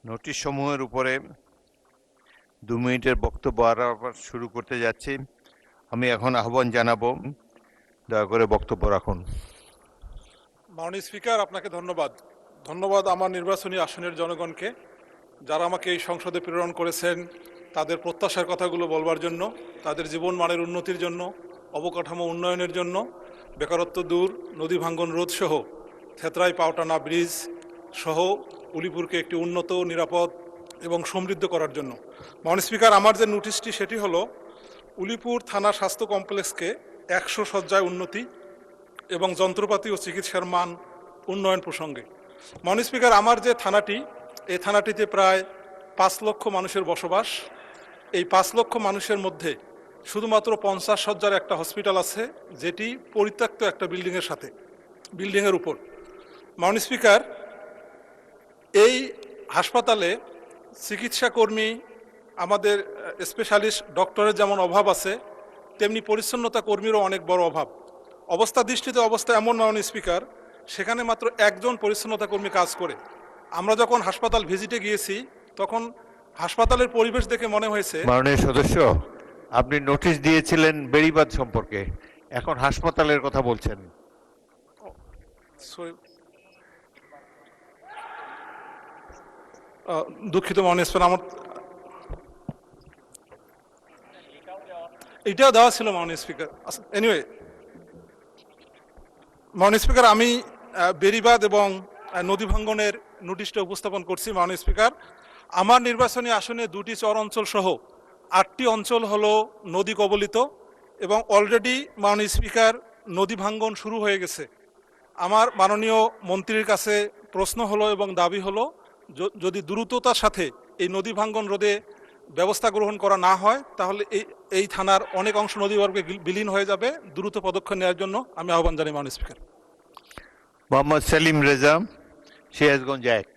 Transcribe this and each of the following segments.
Notice সমূহের উপরে 2 মিনিটের বক্তব্য আবার শুরু করতে যাচ্ছি। আমি এখন আহ্বান জানাবো, দয়া করে বক্তব্য রাখুন। মাননীয় স্পিকার, আপনাকে ধন্যবাদ আমার নির্বাচনী আসনের জনগণকে, যারা আমাকে এই সংসদে প্রেরণ করেছেন তাদের প্রত্যাশার কথাগুলো বলবার জন্য, তাদের জীবন মানের উন্নতির জন্য, অবকাঠামো উন্নয়নের জন্য, বেকারত্ব দূর, নদী ভাঙ্গন রোধ সহ থেতরাই পাওটানা ব্রিজ সহ উলিপুরকে একটি উন্নত, নিরাপদ এবং সমৃদ্ধ করার জন্য। মাননীয় স্পিকার, আমার যে নোটিশটি সেটি হলো উলিপুর থানা স্বাস্থ্য কমপ্লেক্সকে 100 শয্যায় উন্নতি এবং যন্ত্রপাতি ও চিকিৎসার মান উন্নয়ন প্রসঙ্গে। মাননীয় স্পিকার, আমার যে থানাটি, এই থানাটিতে প্রায় 5 লক্ষ মানুষের বসবাস। এই 5 লক্ষ মানুষের মধ্যে শুধুমাত্র 50 শয্যার একটা হসপিটাল আছে, যেটি পরিত্যক্ত একটা বিল্ডিংয়ের উপর। মাননীয় স্পিকার, এই হাসপাতালে চিকিৎসা কর্মী, আমাদের স্পেশালিস্ট ডক্টরের যেমন অভাব আছে, তেমনি পরিচ্ছন্নতা কর্মীরও অনেক বড় অভাব। অবস্থা এমন, মাননীয় স্পিকার, সেখানে মাত্র একজন পরিচ্ছন্নতা কর্মী কাজ করে। আমরা যখন হাসপাতাল ভিজিটে গিয়েছি তখন হাসপাতালের পরিবেশ দেখে মনে হয়েছে। মাননীয় সদস্য, আপনি নোটিশ দিয়েছিলেন বেড়িবাঁধ সম্পর্কে, এখন হাসপাতালের কথা বলছেন। দুঃখিত মাননীয় স্পিকার, আমার এটাও দেওয়া ছিল মাননীয় স্পিকার। এনিওয়ে, মাননীয় স্পিকার, আমি বেড়িবাঁধ এবং নদী ভাঙ্গনের নোটিশটা উপস্থাপন করছি। মাননীয় স্পিকার, আমার নির্বাচনী আসনে 2টি চর অঞ্চল সহ 8টি অঞ্চল হলো নদী কবলিত এবং অলরেডি মাননীয় স্পিকার নদী ভাঙ্গন শুরু হয়ে গেছে। আমার মাননীয় মন্ত্রীর কাছে প্রশ্ন হলো এবং দাবি হলো, যদি দ্রুততার সাথে এই নদী ভাঙ্গন রোধে ব্যবস্থা গ্রহণ করা না হয় তাহলে এই থানার অনেক অংশ নদীগর্ভে বিলীন হয়ে যাবে। দ্রুত পদক্ষেপ নেওয়ার জন্য আমি আহ্বান জানাই মাননীয় স্পিকার। মোহাম্মদ সেলিম রেজা, সিরাজগঞ্জ 1।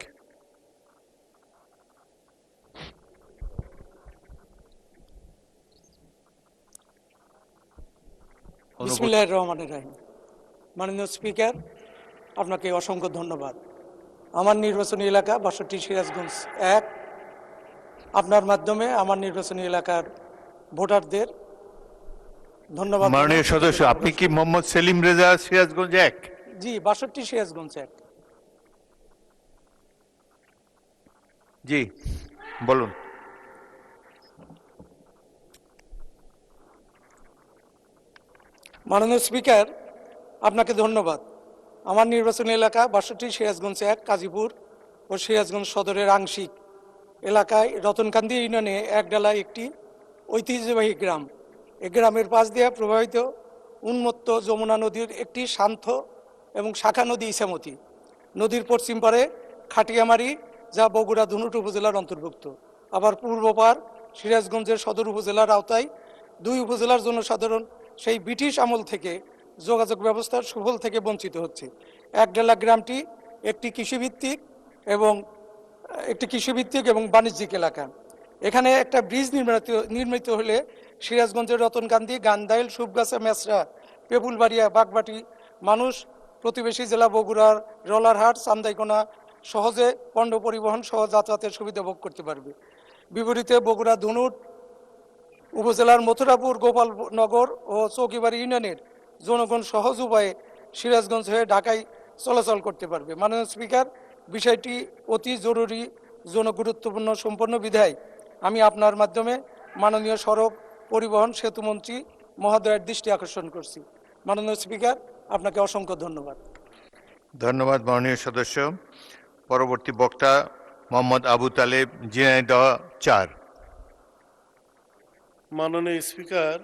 বিসমিল্লাহির রহমানির রহিম। মাননীয় স্পিকার, আপনাকে অসংখ্য ধন্যবাদ। আমার নির্বাচনী এলাকা 62 সিরাজগঞ্জ 1, আপনার মাধ্যমে আমার নির্বাচনী এলাকার ভোটারদের ধন্যবাদ। মাননীয় সদস্য, আপনি কি মোহাম্মদ সেলিম রেজা, সিরাজগঞ্জ 1? জি, 62 সিরাজগঞ্জ 1। জি, বলুন। মাননীয় স্পিকার, আপনাকে ধন্যবাদ। আমার নির্বাচনী এলাকা 62 সিরাজগঞ্জ 1 কাজীপুর ও সিরাজগঞ্জ সদরের আংশিক এলাকায় রতনকান্দি ইউনিয়নে একডালা একটি ঐতিহ্যবাহী গ্রাম। এই গ্রামের পাশ দিয়ে প্রবাহিত উন্মত্ত যমুনা নদীর একটি শান্ত এবং শাখা নদী ইছামতি। নদীর পশ্চিম পারে খাটিয়ামারি, যা বগুড়া ধুনুট উপজেলার অন্তর্ভুক্ত। আবার পূর্ব পার সিরাজগঞ্জের সদর উপজেলার আওতায়। 2 উপজেলার জনসাধারণ সেই ব্রিটিশ আমল থেকে যোগাযোগ ব্যবস্থার সুফল থেকে বঞ্চিত হচ্ছে। একডালা গ্রামটি একটি কৃষিভিত্তিক এবং বাণিজ্যিক এলাকা। এখানে একটা ব্রিজ নির্মিত হলে সিরাজগঞ্জের রতনকান্দি, গান্দাইল, সুবগাছা, মেসরা, পেপুলবাড়িয়া, বাগবাটি মানুষ প্রতিবেশী জেলা বগুড়ার রলারহাট, চান্দাইকোনা সহজে পণ্য পরিবহন সহ যাতায়াতের সুবিধা ভোগ করতে পারবে। বিপরীতে বগুড়া ধুনুট উপজেলার মথুরাপুর, গোপালনগর ও চৌকিবাড়ি ইউনিয়নের জনগণ সহজ উপায়ে সিরাজগঞ্জ হয়ে ঢাকায় চলাচল করতে পারবে। মাননীয় স্পিকার, বিষয়টি অতি জরুরি, জনগুরুত্বপূর্ণ সম্পন্ন বিধায় আমি আপনার মাধ্যমে মাননীয় সড়ক পরিবহন সেতুমন্ত্রী মহোদয়ের দৃষ্টি আকর্ষণ করছি। মাননীয় স্পিকার, আপনাকে অসংখ্য ধন্যবাদ। ধন্যবাদ মাননীয় সদস্য। পরবর্তী বক্তা মোহাম্মদ আবু তালেব, ঝিনাইদহ 4। মাননীয় স্পিকার,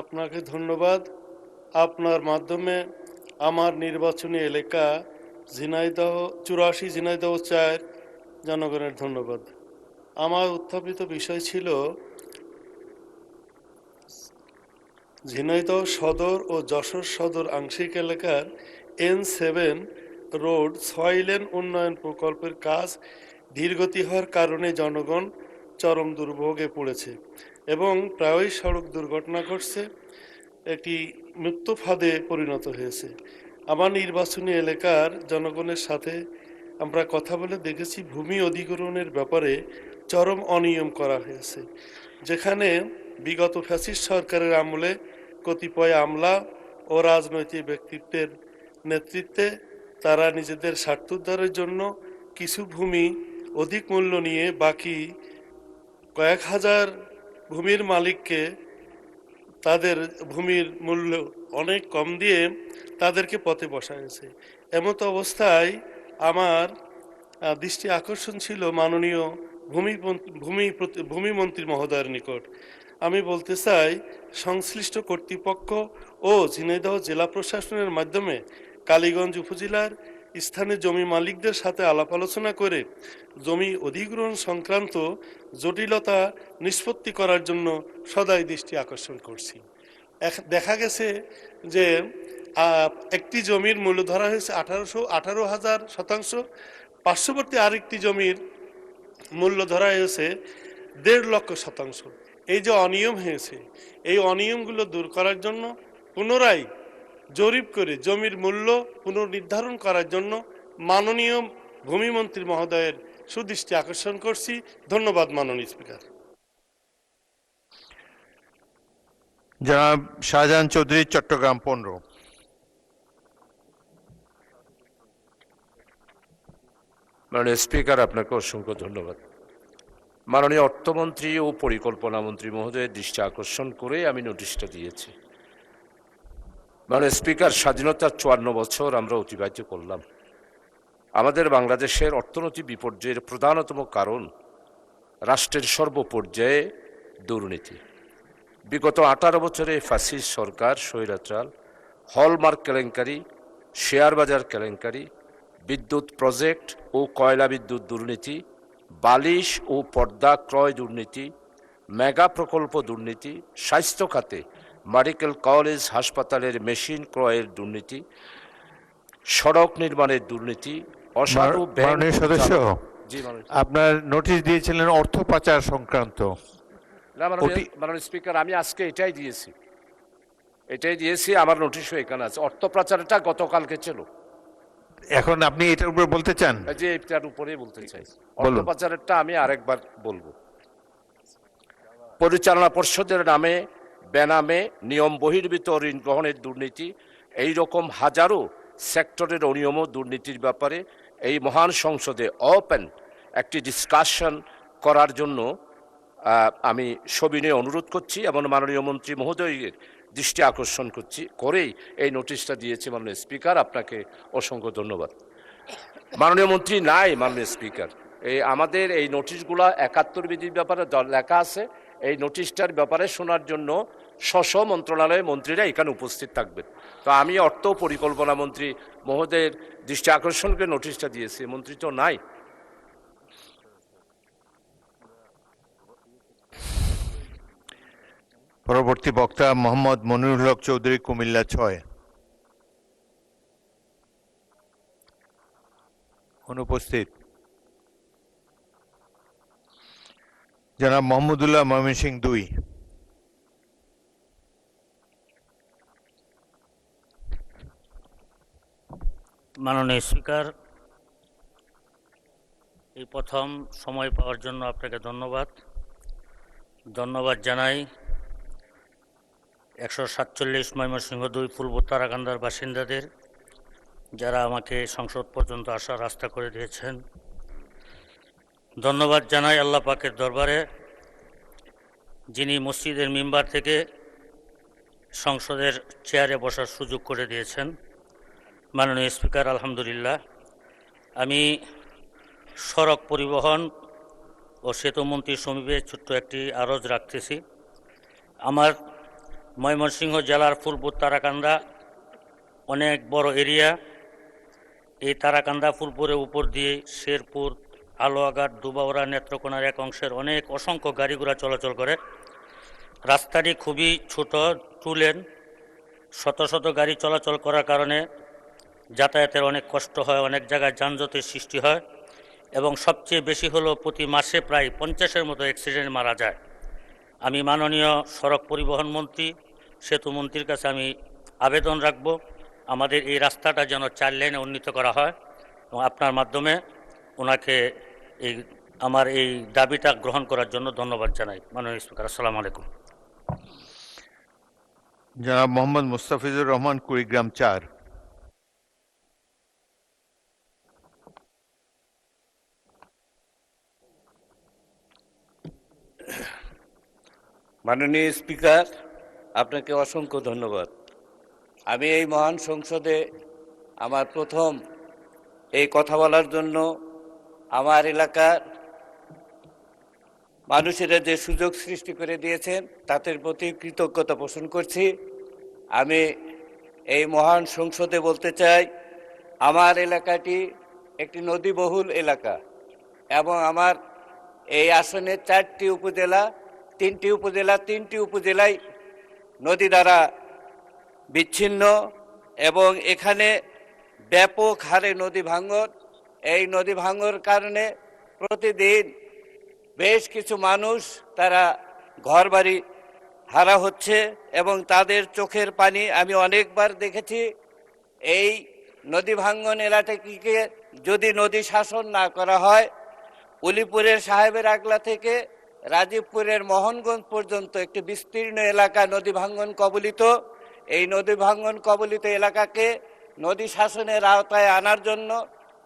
আপনাকে ধন্যবাদ। আপনার মাধ্যমে আমার নির্বাচনী এলাকা ঝিনাইদহ 84 জনগণের ধন্যবাদ। আমার উত্থাপিত বিষয় ছিল ঝিনাইদহ সদর ও যশোর সদর আংশিক এলাকার N7 রোড 6 লেন উন্নয়ন প্রকল্পের কাজ ধীরগতি হওয়ার কারণে জনগণ চরম দুর্ভোগে পড়েছে এবং প্রায়ই সড়ক দুর্ঘটনা ঘটছে, একটি মৃত্যু ফাঁদে পরিণত হয়েছে। আমার নির্বাচনী এলাকার জনগণের সাথে আমরা কথা বলে দেখেছি ভূমি অধিগ্রহণের ব্যাপারে চরম অনিয়ম করা হয়েছে, যেখানে বিগত ফ্যাসিস্ট সরকারের আমলে কতিপয় আমলা ও রাজনৈতিক ব্যক্তিত্বের নেতৃত্বে তারা নিজেদের স্বার্থোদ্ধারের জন্য কিছু ভূমি অধিক মূল্য নিয়ে বাকি কয়েক হাজার ভূমির মালিককে তাদের ভূমির মূল্য অনেক কম দিয়ে তাদেরকে পথে বসাইছে। এমত অবস্থায় আমার দৃষ্টি আকর্ষণ ছিল মাননীয় ভূমিমন্ত্রী মহোদয়ের নিকট। আমি বলতে চাই, সংশ্লিষ্ট কর্তৃপক্ষ ও ঝিনাইদহ জেলা প্রশাসনের মাধ্যমে কালীগঞ্জ উপজেলার স্থানীয় জমি মালিকদের সাথে আলাপ আলোচনা করে জমি অধিগ্রহণ সংক্রান্ত জটিলতা নিষ্পত্তি করার জন্য সদাই দৃষ্টি আকর্ষণ করছি। দেখা গেছে যে একটি জমির মূল্য ধরা হয়েছে 18,000 শতাংশ, পার্শ্ববর্তী আরেকটি জমির মূল্য ধরা হয়েছে 1.5 লক্ষ শতাংশ। এই যে অনিয়ম হয়েছে, এই অনিয়মগুলো দূর করার জন্য পুনরায় জরিপ করে জমির মূল্য পুনর্নির্ধারণ করার জন্য মাননীয় ভূমিমন্ত্রী মহোদয়ের সুদৃষ্টি আকর্ষণ করছি। ধন্যবাদ মাননীয় স্পিকার। জনাব শাহজাহান চৌধুরী, চট্টগ্রাম 15। মাননীয় স্পিকার, আপনাকে অসংখ্য ধন্যবাদ। মাননীয় অর্থমন্ত্রী ও পরিকল্পনা মন্ত্রী মহোদয়ের দৃষ্টি আকর্ষণ করে আমি নোটিশটা দিয়েছি। মাননীয় স্পিকার, স্বাধীনতার 54 বছর আমরা অতিবাহিত করলাম। আমাদের বাংলাদেশের অর্থনৈতিক বিপর্যয়ের প্রধানতম কারণ রাষ্ট্রের সর্বপর্যায়ে দুর্নীতি। বিগত 18 বছরে ফ্যাসিস্ট সরকার স্বৈরাচার, হলমার্ক কেলেঙ্কারি, শেয়ার বাজার কেলেঙ্কারি, বিদ্যুৎ প্রজেক্ট ও কয়লা বিদ্যুৎ দুর্নীতি, বালিশ ও পর্দা ক্রয় দুর্নীতি, মেগা প্রকল্প দুর্নীতি, স্বাস্থ্য খাতে মেডিকেল কলেজ হাসপাতালের মেশিন ক্রয়ের দুর্নীতি, সড়ক নির্মাণের দুর্নীতি, অসাধু ব্যাংক। মাননীয় সদস্য, জি মাননীয়। আপনার নোটিশ দিয়েছিলেন অর্থ পাচার সংক্রান্ত। না মাননীয় স্পিকার, আমি আজকে এটাই দিয়েছি, আমার নোটিশও এখানে আছে। অর্থ পাচারটা গতকালকে ছিল। এখন আপনি এটার উপর বলতে চান? যে এটার উপরে বলতে চাই, অর্থ পাচারেরটা আমি আরেকবার বলবো। পরিচালনা পর্ষদের নামে বেনামে নিয়ম বহির্ভূত ঋণ গ্রহণের দুর্নীতি, এই রকম হাজারো সেক্টরের অনিয়ম দুর্নীতির ব্যাপারে এই মহান সংসদে ওপেন একটি ডিসকাশন করার জন্য আমি সবিনয়ে অনুরোধ করছি এবং মাননীয় মন্ত্রী মহোদয়ের দৃষ্টি আকর্ষণ করেই এই নোটিশটা দিয়েছি। মাননীয় স্পিকার, আপনাকে অসংখ্য ধন্যবাদ। মাননীয় মন্ত্রী নাই মাননীয় স্পিকার, আমাদের এই নোটিশগুলো 71 বিধির ব্যাপারে লেখা আছে। এই নোটিশটার ব্যাপারে শোনার জন্য স্ব মন্ত্রণালয়ের মন্ত্রীরা এখানে উপস্থিত থাকবেন। তো আমি অর্থ পরিকল্পনা মন্ত্রী মহোদয়ের দৃষ্টি আকর্ষণ করে নোটিশটা দিয়েছি, মন্ত্রী তো নাই। পরবর্তী বক্তা মোহাম্মদ মনিরুল হক চৌধুরী, কুমিল্লা 6। অনুপস্থিত। জনাব মোহাম্মদুল্লাহ, ময়মনসিংহ 2। মাননীয় স্পিকার, এই প্রথম সময় পাওয়ার জন্য আপনাকে ধন্যবাদ জানাই 147 ময়মনসিংহ 2 পূর্ব তারাকান্দার বাসিন্দাদের, যারা আমাকে সংসদ পর্যন্ত আসার রাস্তা করে দিয়েছেন। ধন্যবাদ জানাই আল্লাহ পাকের দরবারে, যিনি মসজিদের মিম্বার থেকে সংসদের চেয়ারে বসার সুযোগ করে দিয়েছেন। মাননীয় স্পিকার, আলহামদুলিল্লাহ, আমি সড়ক পরিবহন ও সেতু মন্ত্রী সমীপে ছোট্ট একটি আরজ রাখতেছি। আমার ময়মনসিংহ জেলার পূর্ব তারাকান্দা অনেক বড় এরিয়া। এই তারাকান্দা ফুলপুরের উপর দিয়ে শেরপুর, আলোয়াঘাট, দুবাউড়া, নেত্রকোনার এক অংশের অসংখ্য গাড়ি ঘোড়া চলাচল করে। রাস্তাটি খুবই ছোট, 2 লেন। শত শত গাড়ি চলাচল করার কারণে যাতায়াতের অনেক কষ্ট হয়, অনেক জায়গায় যানজটের সৃষ্টি হয় এবং সবচেয়ে বেশি হলো প্রতি মাসে প্রায় 50-এর মতো অ্যাক্সিডেন্ট মারা যায়। আমি মাননীয় সড়ক পরিবহন মন্ত্রী, সেতু মন্ত্রীর কাছে আমি আবেদন রাখব আমাদের এই রাস্তাটা যেন 4 লেনে উন্নীত করা হয়। এবং আপনার মাধ্যমে ওনাকে এই আমার এই দাবিটা গ্রহণ করার জন্য ধন্যবাদ জানাই। মাননীয় স্পিকার, আসসালামু আলাইকুম। জনাব মোহাম্মদ মুস্তাফিজুর রহমান, কুড়িগ্রাম 4। মাননীয় স্পিকার, আপনাকে অসংখ্য ধন্যবাদ। আমি এই মহান সংসদে আমার প্রথম এই কথা বলার জন্য আমার এলাকার মানুষেরা যে সুযোগ সৃষ্টি করে দিয়েছেন তাদের প্রতি কৃতজ্ঞতা পোষণ করছি। আমি এই মহান সংসদে বলতে চাই, আমার এলাকাটি একটি নদীবহুল এলাকা এবং আমার এই আসনের 4টি উপজেলা, 3টি উপজেলায় নদী দ্বারা বিচ্ছিন্ন এবং এখানে ব্যাপক হারে নদী ভাঙন। এই নদী ভাঙনের কারণে প্রতিদিন বেশ কিছু মানুষ তারা ঘরবাড়ি হারা হচ্ছে এবং তাদের চোখের পানি আমি অনেকবার দেখেছি। এই নদী ভাঙন এলাকাটিকে যদি নদী শাসন না করা হয়, উলিপুরের সাহেবের আগলা থেকে রাজীবপুরের মোহনগঞ্জ পর্যন্ত একটি বিস্তীর্ণ এলাকা নদী ভাঙন কবলিত। এই নদী ভাঙন কবলিত এলাকাকে নদী শাসনের আওতায় আনার জন্য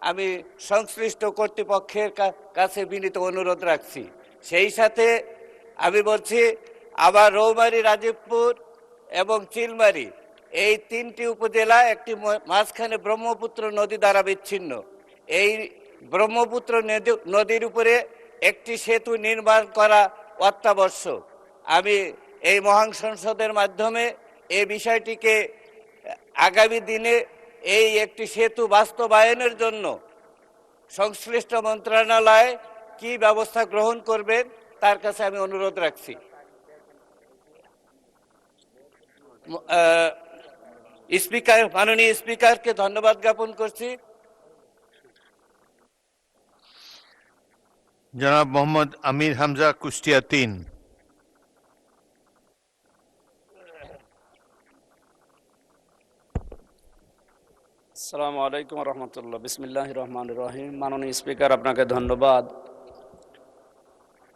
আমি সংশ্লিষ্ট কর্তৃপক্ষের কাছে বিনীত অনুরোধ রাখছি। সেই সাথে আমি বলছি, আবার রৌমারী, রাজীবপুর এবং চিলমারী এই 3টি উপজেলা একটি মাঝখানে ব্রহ্মপুত্র নদী দ্বারা বিচ্ছিন্ন। এই ব্রহ্মপুত্র নদীর উপরে একটি সেতু নির্মাণ করা অত্যাবশ্যক। আমি এই মহান সংসদের মাধ্যমে এই বিষয়টিকে আগামী দিনে এই একটি সেতু বাস্তবায়নের জন্য সংশ্লিষ্ট মন্ত্রণালয় কি ব্যবস্থা গ্রহণ করবেন তার কাছে আমি অনুরোধ রাখছি। স্পিকার, মাননীয় স্পিকারকে ধন্যবাদ জ্ঞাপন করছি। জনাব মোহাম্মদ আমির হামজা, কুষ্টিয়া 3। আসসালামু আলাইকুম রহমতুল্লাহ। বিসমিল্লাহ রহমান রহিম। মাননীয় স্পিকার, আপনাকে ধন্যবাদ।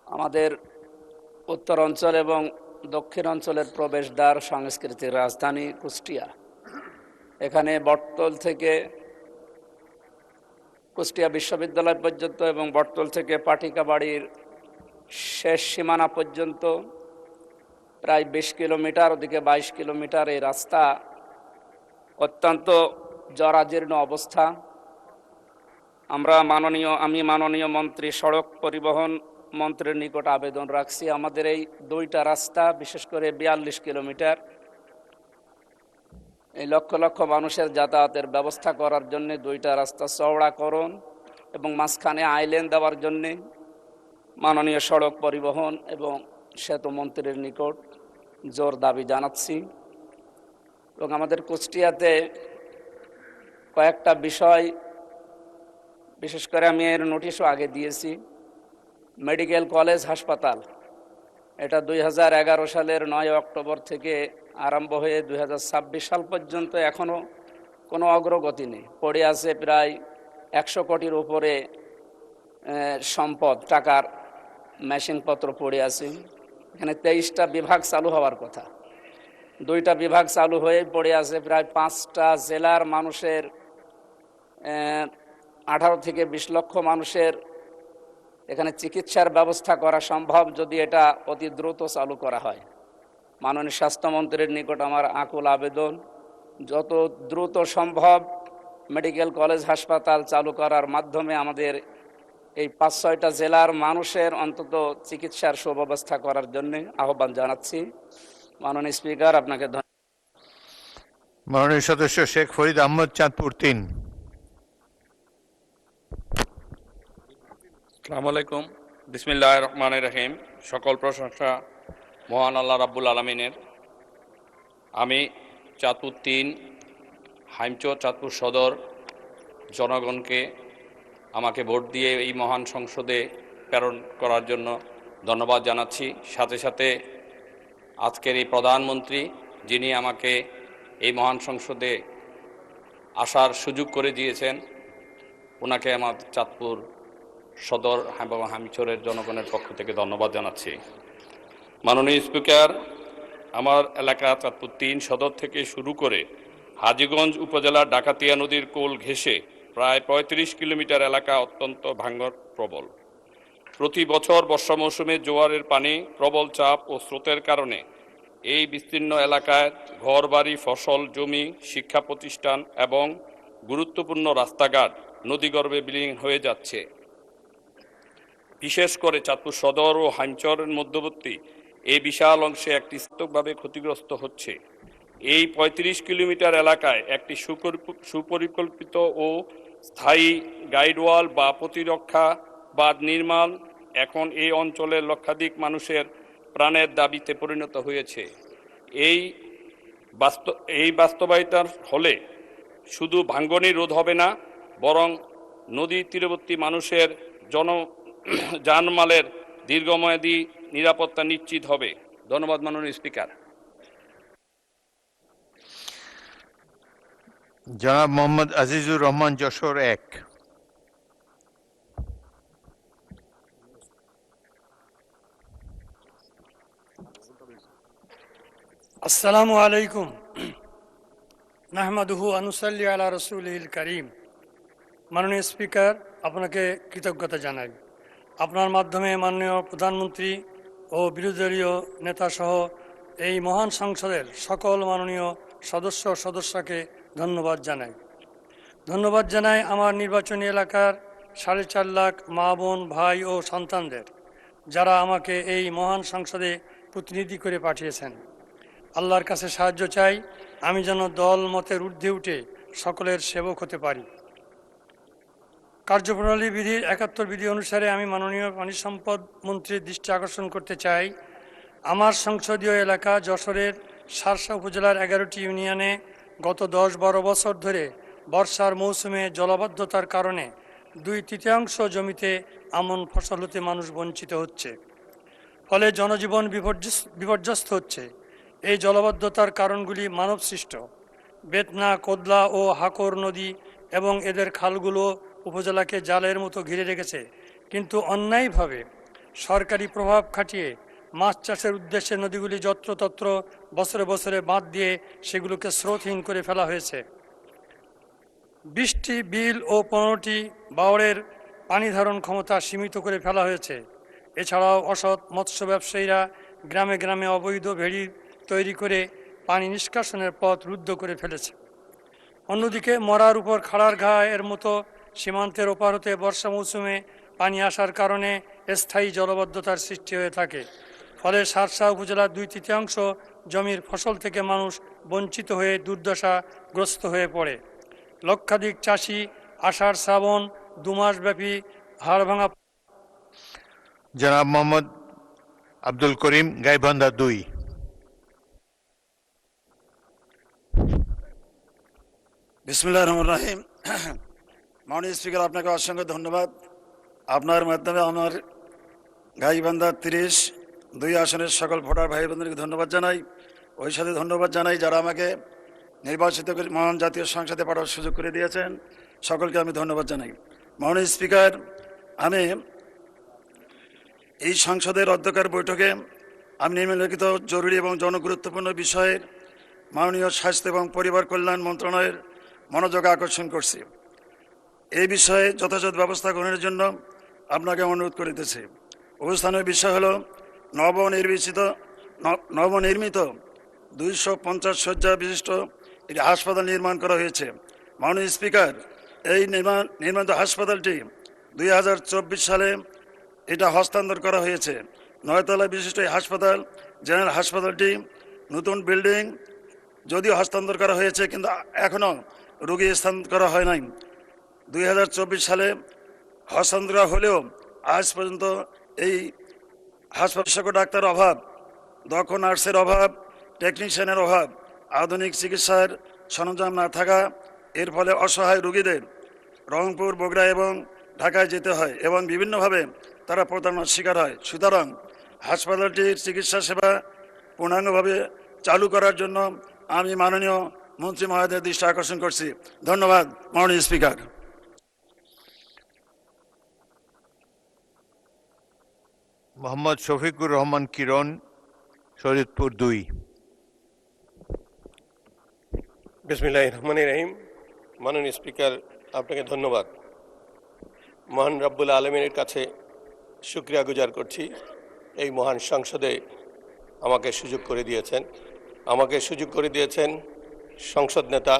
আমাদের উত্তর অঞ্চল এবং দক্ষিণ অঞ্চলের প্রবেশদ্বার সাংস্কৃতিক রাজধানী কুষ্টিয়া। এখানে বটতল থেকে কুষ্টিয়া বিশ্ববিদ্যালয় পর্যন্ত এবং বটতল থেকে পাটিকাবাড়ির শেষ সীমানা পর্যন্ত প্রায় 20 কিলোমিটার, ওদিকে 22 কিলোমিটার এই রাস্তা অত্যন্ত জরাজীর্ণ অবস্থা। আমি মাননীয় মন্ত্রী, সড়ক পরিবহন মন্ত্রীর নিকট আবেদন রাখছি, আমাদের এই 2টা রাস্তা, বিশেষ করে 42 কিলোমিটার, এই লক্ষ লক্ষ মানুষের যাতায়াতের ব্যবস্থা করার জন্য 2টা রাস্তা চওড়াকরণ এবং মাঝখানে আইল্যান্ড দেওয়ার জন্যে মাননীয় সড়ক পরিবহন এবং সেতু মন্ত্রীর নিকট জোর দাবি জানাচ্ছি। এবং আমাদের কুষ্টিয়াতে কয়েকটা বিষয়, বিশেষ করে আমি এর নোটিশও আগে দিয়েছি। মেডিকেল কলেজ হাসপাতাল, এটা 2011 সালের 9 অক্টোবর থেকে আরম্ভ হয়ে 2026 সাল পর্যন্ত এখনও কোনো অগ্রগতি নেই। পড়ে আছে প্রায় 100 কোটির উপরে সম্পদ, টাকার মেশিনপত্র পড়ে আছে। এখানে 23টা বিভাগ চালু হওয়ার কথা, 2টা বিভাগ চালু হয়ে পড়ে আছে। প্রায় 5টা জেলার মানুষের 18 থেকে 20 লক্ষ মানুষের এখানে চিকিৎসার ব্যবস্থা করা সম্ভব যদি এটা অতি দ্রুত চালু করা হয়। মাননীয় স্বাস্থ্যমন্ত্রীর নিকট আমার আকুল আবেদন, যত দ্রুত সম্ভব মেডিকেল কলেজ হাসপাতাল চালু করার মাধ্যমে আমাদের এই 5-6টা জেলার মানুষের অন্তত চিকিৎসার সুব্যবস্থা করার জন্য আহ্বান জানাচ্ছি। মাননীয় স্পিকার, আপনাকে ধন্যবাদ। মাননীয় সদস্য শেখ ফরিদ আহমদ, চাঁদপুর 3। আসসালামু আলাইকুম। বিসমিল্লাহির রহমানির রহিম। সকল প্রশংসা মহান আল্লাহ রাব্বুল আলামিনের। আমি চাঁদপুর 3 হাইমচর চাঁদপুর সদর জনগণকে আমাকে ভোট দিয়ে এই মহান সংসদে প্রেরণ করার জন্য ধন্যবাদ জানাচ্ছি। সাথে সাথে আজকের এই প্রধানমন্ত্রী, যিনি আমাকে এই মহান সংসদে আসার সুযোগ করে দিয়েছেন, ওনাকে আমার চাঁদপুর সদর এবং হামিচরের জনগণের পক্ষ থেকে ধন্যবাদ জানাচ্ছি। মাননীয় স্পিকার, আমার এলাকা চাঁদপুর ৩ সদর থেকে শুরু করে হাজীগঞ্জ উপজেলার ডাকাতিয়া নদীর কোল ঘেঁষে প্রায় ৩৫ কিলোমিটার এলাকা অত্যন্ত ভাঙর প্রবল। প্রতি বছর বর্ষা মৌসুমে জোয়ারের পানি, প্রবল চাপ ও স্রোতের কারণে এই বিস্তীর্ণ এলাকায় ঘরবাড়ি, ফসল, জমি, শিক্ষা প্রতিষ্ঠান এবং গুরুত্বপূর্ণ রাস্তাঘাট নদীগর্ভে বিলীন হয়ে যাচ্ছে। বিশেষ করে চাঁদপুর সদর ও হাইমচরের মধ্যবর্তী এই বিশাল অংশে একটি স্তকভাবে ক্ষতিগ্রস্ত হচ্ছে। এই ৩৫ কিলোমিটার এলাকায় একটি সুপরিকল্পিত ও স্থায়ী গাইডওয়াল বা প্রতিরক্ষা বাঁধ নির্মাণ এখন এই অঞ্চলের লক্ষাধিক মানুষের প্রাণের দাবিতে পরিণত হয়েছে। এই বাস্তবায়িতার হলে শুধু ভাঙ্গনি রোধ হবে না, বরং নদী তীরবর্তী মানুষের জানমালের দীর্ঘমেয়াদী নিরাপত্তা নিশ্চিত হবে। ধন্যবাদ মাননীয় স্পিকার। জনাব মোহাম্মদ আজিজুর রহমান, যশোর ১। আসসালামু আলাইকুম। নাহমাদুহু আনুসাল্লি আলা রসুলিল করিম। মাননীয় স্পিকার, আপনাকে কৃতজ্ঞতা জানাই। আপনার মাধ্যমে মাননীয় প্রধানমন্ত্রী ও বিরোধী দলীয় নেতাসহ এই মহান সংসদের সকল মাননীয় সদস্যকে ধন্যবাদ জানাই। ধন্যবাদ জানাই আমার নির্বাচনী এলাকার ৪.৫ লাখ মা, বোন, ভাই ও সন্তানদের, যারা আমাকে এই মহান সংসদে প্রতিনিধি করে পাঠিয়েছেন। আল্লাহর কাছে সাহায্য চাই আমি যেন দল মতের ঊর্ধ্বে উঠে সকলের সেবক হতে পারি। কার্যপ্রণালী বিধির ৭১ বিধি অনুসারে আমি মাননীয় পানি সম্পদ মন্ত্রীর দৃষ্টি আকর্ষণ করতে চাই। আমার সংসদীয় এলাকা যশোরের শার্শা উপজেলার ১১টি ইউনিয়নে গত ১০-১২ বছর ধরে বর্ষার মৌসুমে জলাবদ্ধতার কারণে ২/৩ জমিতে আমন ফসল হতে মানুষ বঞ্চিত হচ্ছে, ফলে জনজীবন বিপর্যস্ত হচ্ছে। এই জলাবদ্ধতার কারণগুলি মানবসৃষ্ট। বেতনা, কোদলা ও হাকর নদী এবং এদের খালগুলো উপজেলাকে জালের মতো ঘিরে রেখেছে, কিন্তু অন্যায়ভাবে সরকারি প্রভাব খাটিয়ে মাছ চাষের উদ্দেশ্যে নদীগুলি যত্রতত্র বছরে বছরে বাঁধ দিয়ে সেগুলোকে স্রোতহীন করে ফেলা হয়েছে। ২০টি বিল ও ১৫টি বাওড়ের পানি ধারণ ক্ষমতা সীমিত করে ফেলা হয়েছে। এছাড়াও অসৎ মৎস্য ব্যবসায়ীরা গ্রামে গ্রামে অবৈধ ভেড়ি তৈরি করে পানি নিষ্কাশনের পথ রুদ্ধ করে ফেলেছে। অন্যদিকে মরার উপর খাড়ার ঘা এর মতো সীমান্তের ওপার হতে বর্ষা মৌসুমে পানি আসার কারণে স্থায়ী জলাবদ্ধতার সৃষ্টি হয়ে থাকে, ফলে শার্শা উপজেলার ২/৩ জমির ফসল থেকে মানুষ বঞ্চিত হয়ে দুর্দশাগ্রস্ত হয়ে পড়ে। লক্ষাধিক চাষি আষাঢ় শ্রাবণ ২ মাসব্যাপী হাড়ভাঙা। জনাব মোহাম্মদ আব্দুল করিম, গাইবান্ধা ২। বিসমিল্লাহির রহমানির রহিম। মাননীয় স্পিকার, আপনাকে অসংখ্য ধন্যবাদ। আপনার মাধ্যমে আমার গাইবান্ধা ৩০-২ আসনের সকল ভোটার ভাই বোনদেরকে ধন্যবাদ জানাই। ওই সাথে ধন্যবাদ জানাই যারা আমাকে নির্বাচিত করে মহান জাতীয় সংসদে পাঠার সুযোগ করে দিয়েছেন, সকলকে আমি ধন্যবাদ জানাই। মাননীয় স্পিকার, আমি এই সংসদের অধ্যক্ষের বৈঠকে আমি নিম্নলিখিত জরুরি এবং জনগুরুত্বপূর্ণ বিষয়ের মাননীয় স্বাস্থ্য এবং পরিবার কল্যাণ মন্ত্রণালয়ের মনোযোগ আকর্ষণ করছি। এই বিষয়ে যথাযথ ব্যবস্থা গ্রহণের জন্য আপনাকে অনুরোধ করিতেছি। অবস্থানের বিষয় হল নবনির্মিত 250 শয্যা বিশিষ্ট একটি হাসপাতাল নির্মাণ করা হয়েছে। মাননীয় স্পিকার, এই নির্মিত হাসপাতালটি 2024 সালে এটা হস্তান্তর করা হয়েছে। 9 তলা বিশিষ্ট এই হাসপাতাল, জেনারেল হাসপাতালটি নতুন বিল্ডিং যদিও হস্তান্তর করা হয়েছে, কিন্তু এখনও রোগী স্থানান্তর করা হয় নাই। 2024 সালে হস্তান্তর হলেও আজ পর্যন্ত এই হাসপাতাল ডাক্তার অভাব, দক্ষ নার্সের অভাব, টেকনিশিয়ানের অভাব, আধুনিক চিকিৎসার সরঞ্জাম না থাকা, এর ফলে অসহায় রোগীদের রংপুর, বগুড়া এবং ঢাকায় যেতে হয় এবং বিভিন্নভাবে তারা প্রতারণার শিকার হয়। সুতরাং হাসপাতালটির চিকিৎসা সেবা পূর্ণাঙ্গভাবে চালু করার জন্য আমি মাননীয় মন্ত্রী মহোদয়ের দৃষ্টি আকর্ষণ করছি। ধন্যবাদ মাননীয় স্পিকার। মোহাম্মদ শফিকুর রহমান কিরণ, শরীয়তপুর 2। বিসমিল্লাহির রহমানির রহিম। মাননীয় স্পিকার, আপনাকে ধন্যবাদ। মহান রব্বুল আলমিনের কাছে শুকরিয়া গুজার করছি, এই মহান সংসদে আমাকে সুযোগ করে দিয়েছেন সংসদ নেতা,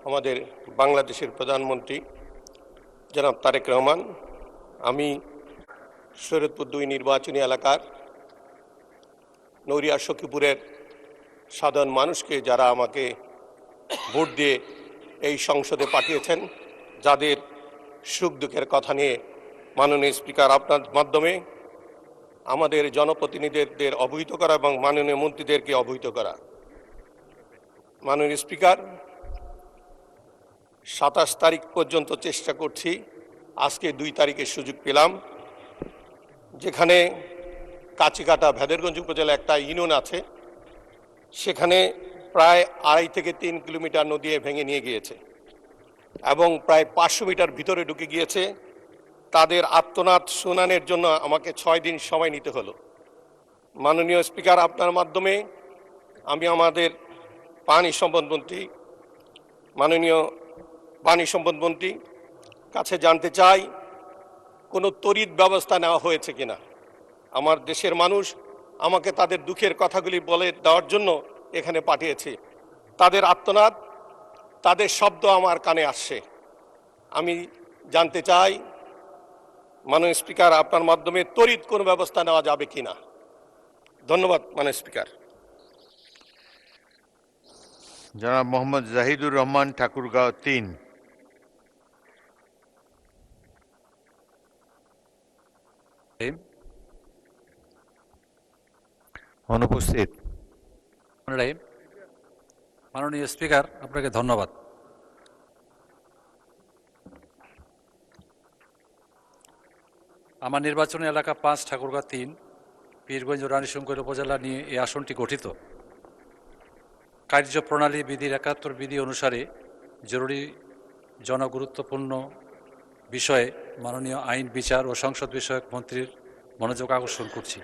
আমাদের বাংলাদেশের প্রধানমন্ত্রী জনাব তারেক রহমান। আমি শরীয়তপুর 2 নির্বাচনী এলাকার নৌরিয়া সখীপুরের সাধারণ মানুষকে, যারা আমাকে ভোট দিয়ে এই সংসদে পাঠিয়েছেন, যাদের সুখ দুঃখের কথা নিয়ে মাননীয় স্পিকার আপনার মাধ্যমে আমাদের জনপ্রতিনিধিদের অবহিত করা এবং মাননীয় মন্ত্রীদেরকে অবহিত করা। মাননীয় স্পিকার, 27 তারিখ পর্যন্ত চেষ্টা করছি, আজকে 2 তারিখের সুযোগ পেলাম, যেখানে কাচিকাটা ভেদেরগঞ্জ উপজেলা একটা ইউনিয়ন আছে, সেখানে প্রায় 2.5 থেকে 3 কিলোমিটার নদী ভেঙে নিয়ে গিয়েছে এবং প্রায় 500 মিটার ভিতরে ঢুকে গিয়েছে। তাদের আর্তনাদ শুনানোর জন্য আমাকে 6 দিন সময় নিতে হলো। মাননীয় স্পিকার, আপনার মাধ্যমে আমি আমাদের মাননীয় পানি সম্পদ মন্ত্রী কাছে জানতে চাই, কোনো তড়িৎ ব্যবস্থা নেওয়া হয়েছে কিনা। আমার দেশের মানুষ আমাকে তাদের দুঃখের কথাগুলি বলে দেওয়ার জন্য এখানে পাঠিয়েছে। তাদের আর্তনাদ, তাদের শব্দ আমার কানে আসছে। আমি জানতে চাই মাননীয় স্পিকার, আপনার মাধ্যমে তড়িৎ কোনো ব্যবস্থা নেওয়া যাবে কিনা। ধন্যবাদ মাননীয় স্পিকার। জনাব মোহাম্মদ জাহিদুর রহমান, ঠাকুরগাঁও 3। অনুপস্থিত। মাননীয় স্পিকার, আপনাকে ধন্যবাদ। আমার নির্বাচনী এলাকা 5, ঠাকুরগাঁও 3, পীরগঞ্জ ও রানীশঙ্কর উপজেলা নিয়ে এই আসনটি গঠিত। কার্যপ্রণালী বিধির 71 বিধি অনুসারে জরুরি জনগুরুত্বপূর্ণ বিষয়ে মাননীয় আইন, বিচার ও সংসদ বিষয়ক মন্ত্রীর মনোযোগ আকর্ষণ করছি।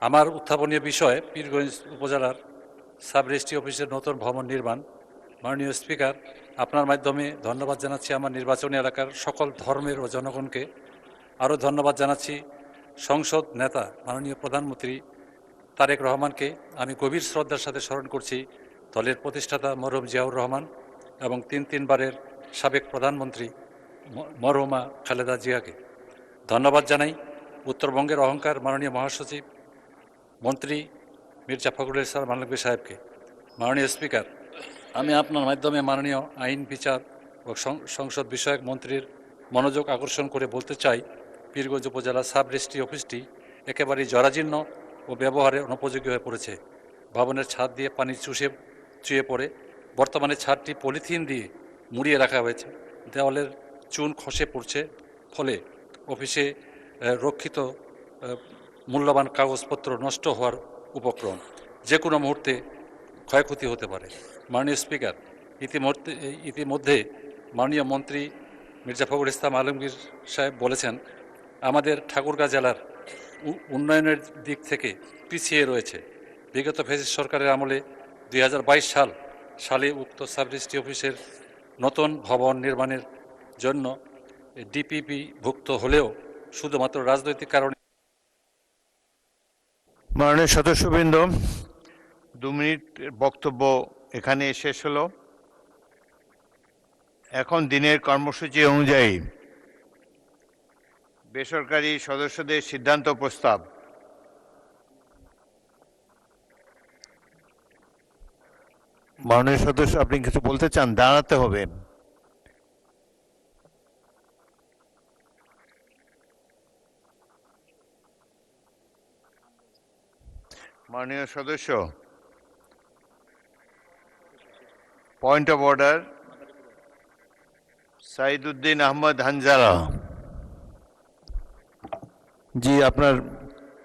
আমার উত্থাপনীয় বিষয় পীরগঞ্জ উপজেলার সাব রেজিস্ট্রি অফিসের নতুন ভবন নির্মাণ। মাননীয় স্পিকার, আপনার মাধ্যমে ধন্যবাদ জানাচ্ছি আমার নির্বাচনী এলাকার সকল ধর্মের ও জনগণকে। আরও ধন্যবাদ জানাচ্ছি সংসদ নেতা মাননীয় প্রধানমন্ত্রী তারেক রহমানকে। আমি গভীর শ্রদ্ধার সাথে স্মরণ করছি দলের প্রতিষ্ঠাতা মরহুম জিয়াউর রহমান এবং 3 বারের সাবেক প্রধানমন্ত্রী মরহুমা খালেদা জিয়াকে। ধন্যবাদ জানাই উত্তরবঙ্গের অহংকার মাননীয় মহাসচিব মন্ত্রী মির্জা ফখরুল ইসলাম আলমগীর সাহেবকে। মাননীয় স্পিকার, আমি আপনার মাধ্যমে মাননীয় আইন, বিচার ও সংসদ বিষয়ক মন্ত্রীর মনোযোগ আকর্ষণ করে বলতে চাই, পীরগঞ্জ উপজেলা সাব রেজিস্ট্রি অফিসটি একেবারেই জরাজীর্ণ ও ব্যবহারে অনুপযোগী হয়ে পড়েছে। ভবনের ছাদ দিয়ে পানি চুয়ে পড়ে। বর্তমানে ছাদটি পলিথিন দিয়ে মুড়িয়ে রাখা হয়েছে। দেওয়ালের চুন খসে পড়ছে, ফলে অফিসে রক্ষিত মূল্যবান কাগজপত্র নষ্ট হওয়ার উপক্রম। যে কোনো মুহূর্তে ক্ষয়ক্ষতি হতে পারে। মাননীয় স্পিকার, ইতিমধ্যে মাননীয় মন্ত্রী মির্জা ফখরুল ইসলাম আলমগীর সাহেব বলেছেন, আমাদের ঠাকুরগাঁও জেলার উন্নয়নের দিক থেকে পিছিয়ে রয়েছে। বিগত ফ্যাসিস্ট সরকারের আমলে 2022 সালে উক্ত সাব রেজিস্ট্রি অফিসের নতুন ভবন নির্মাণের জন্য ডিপিপি ভুক্ত হলেও শুধুমাত্র রাজনৈতিক কারণে। মাননীয় সদস্যবৃন্দ, 2 মিনিট বক্তব্য এখানে শেষ হলো। এখন দিনের কর্মসূচি অনুযায়ী বেসরকারি সদস্যদের সিদ্ধান্ত প্রস্তাব। মাননীয় সদস্য, আপনি কিছু বলতে চান? দাঁড়াতে হবে। মাননীয় সদস্য, point of order. Saiduddin Ahmed Hanzala ji, আপনার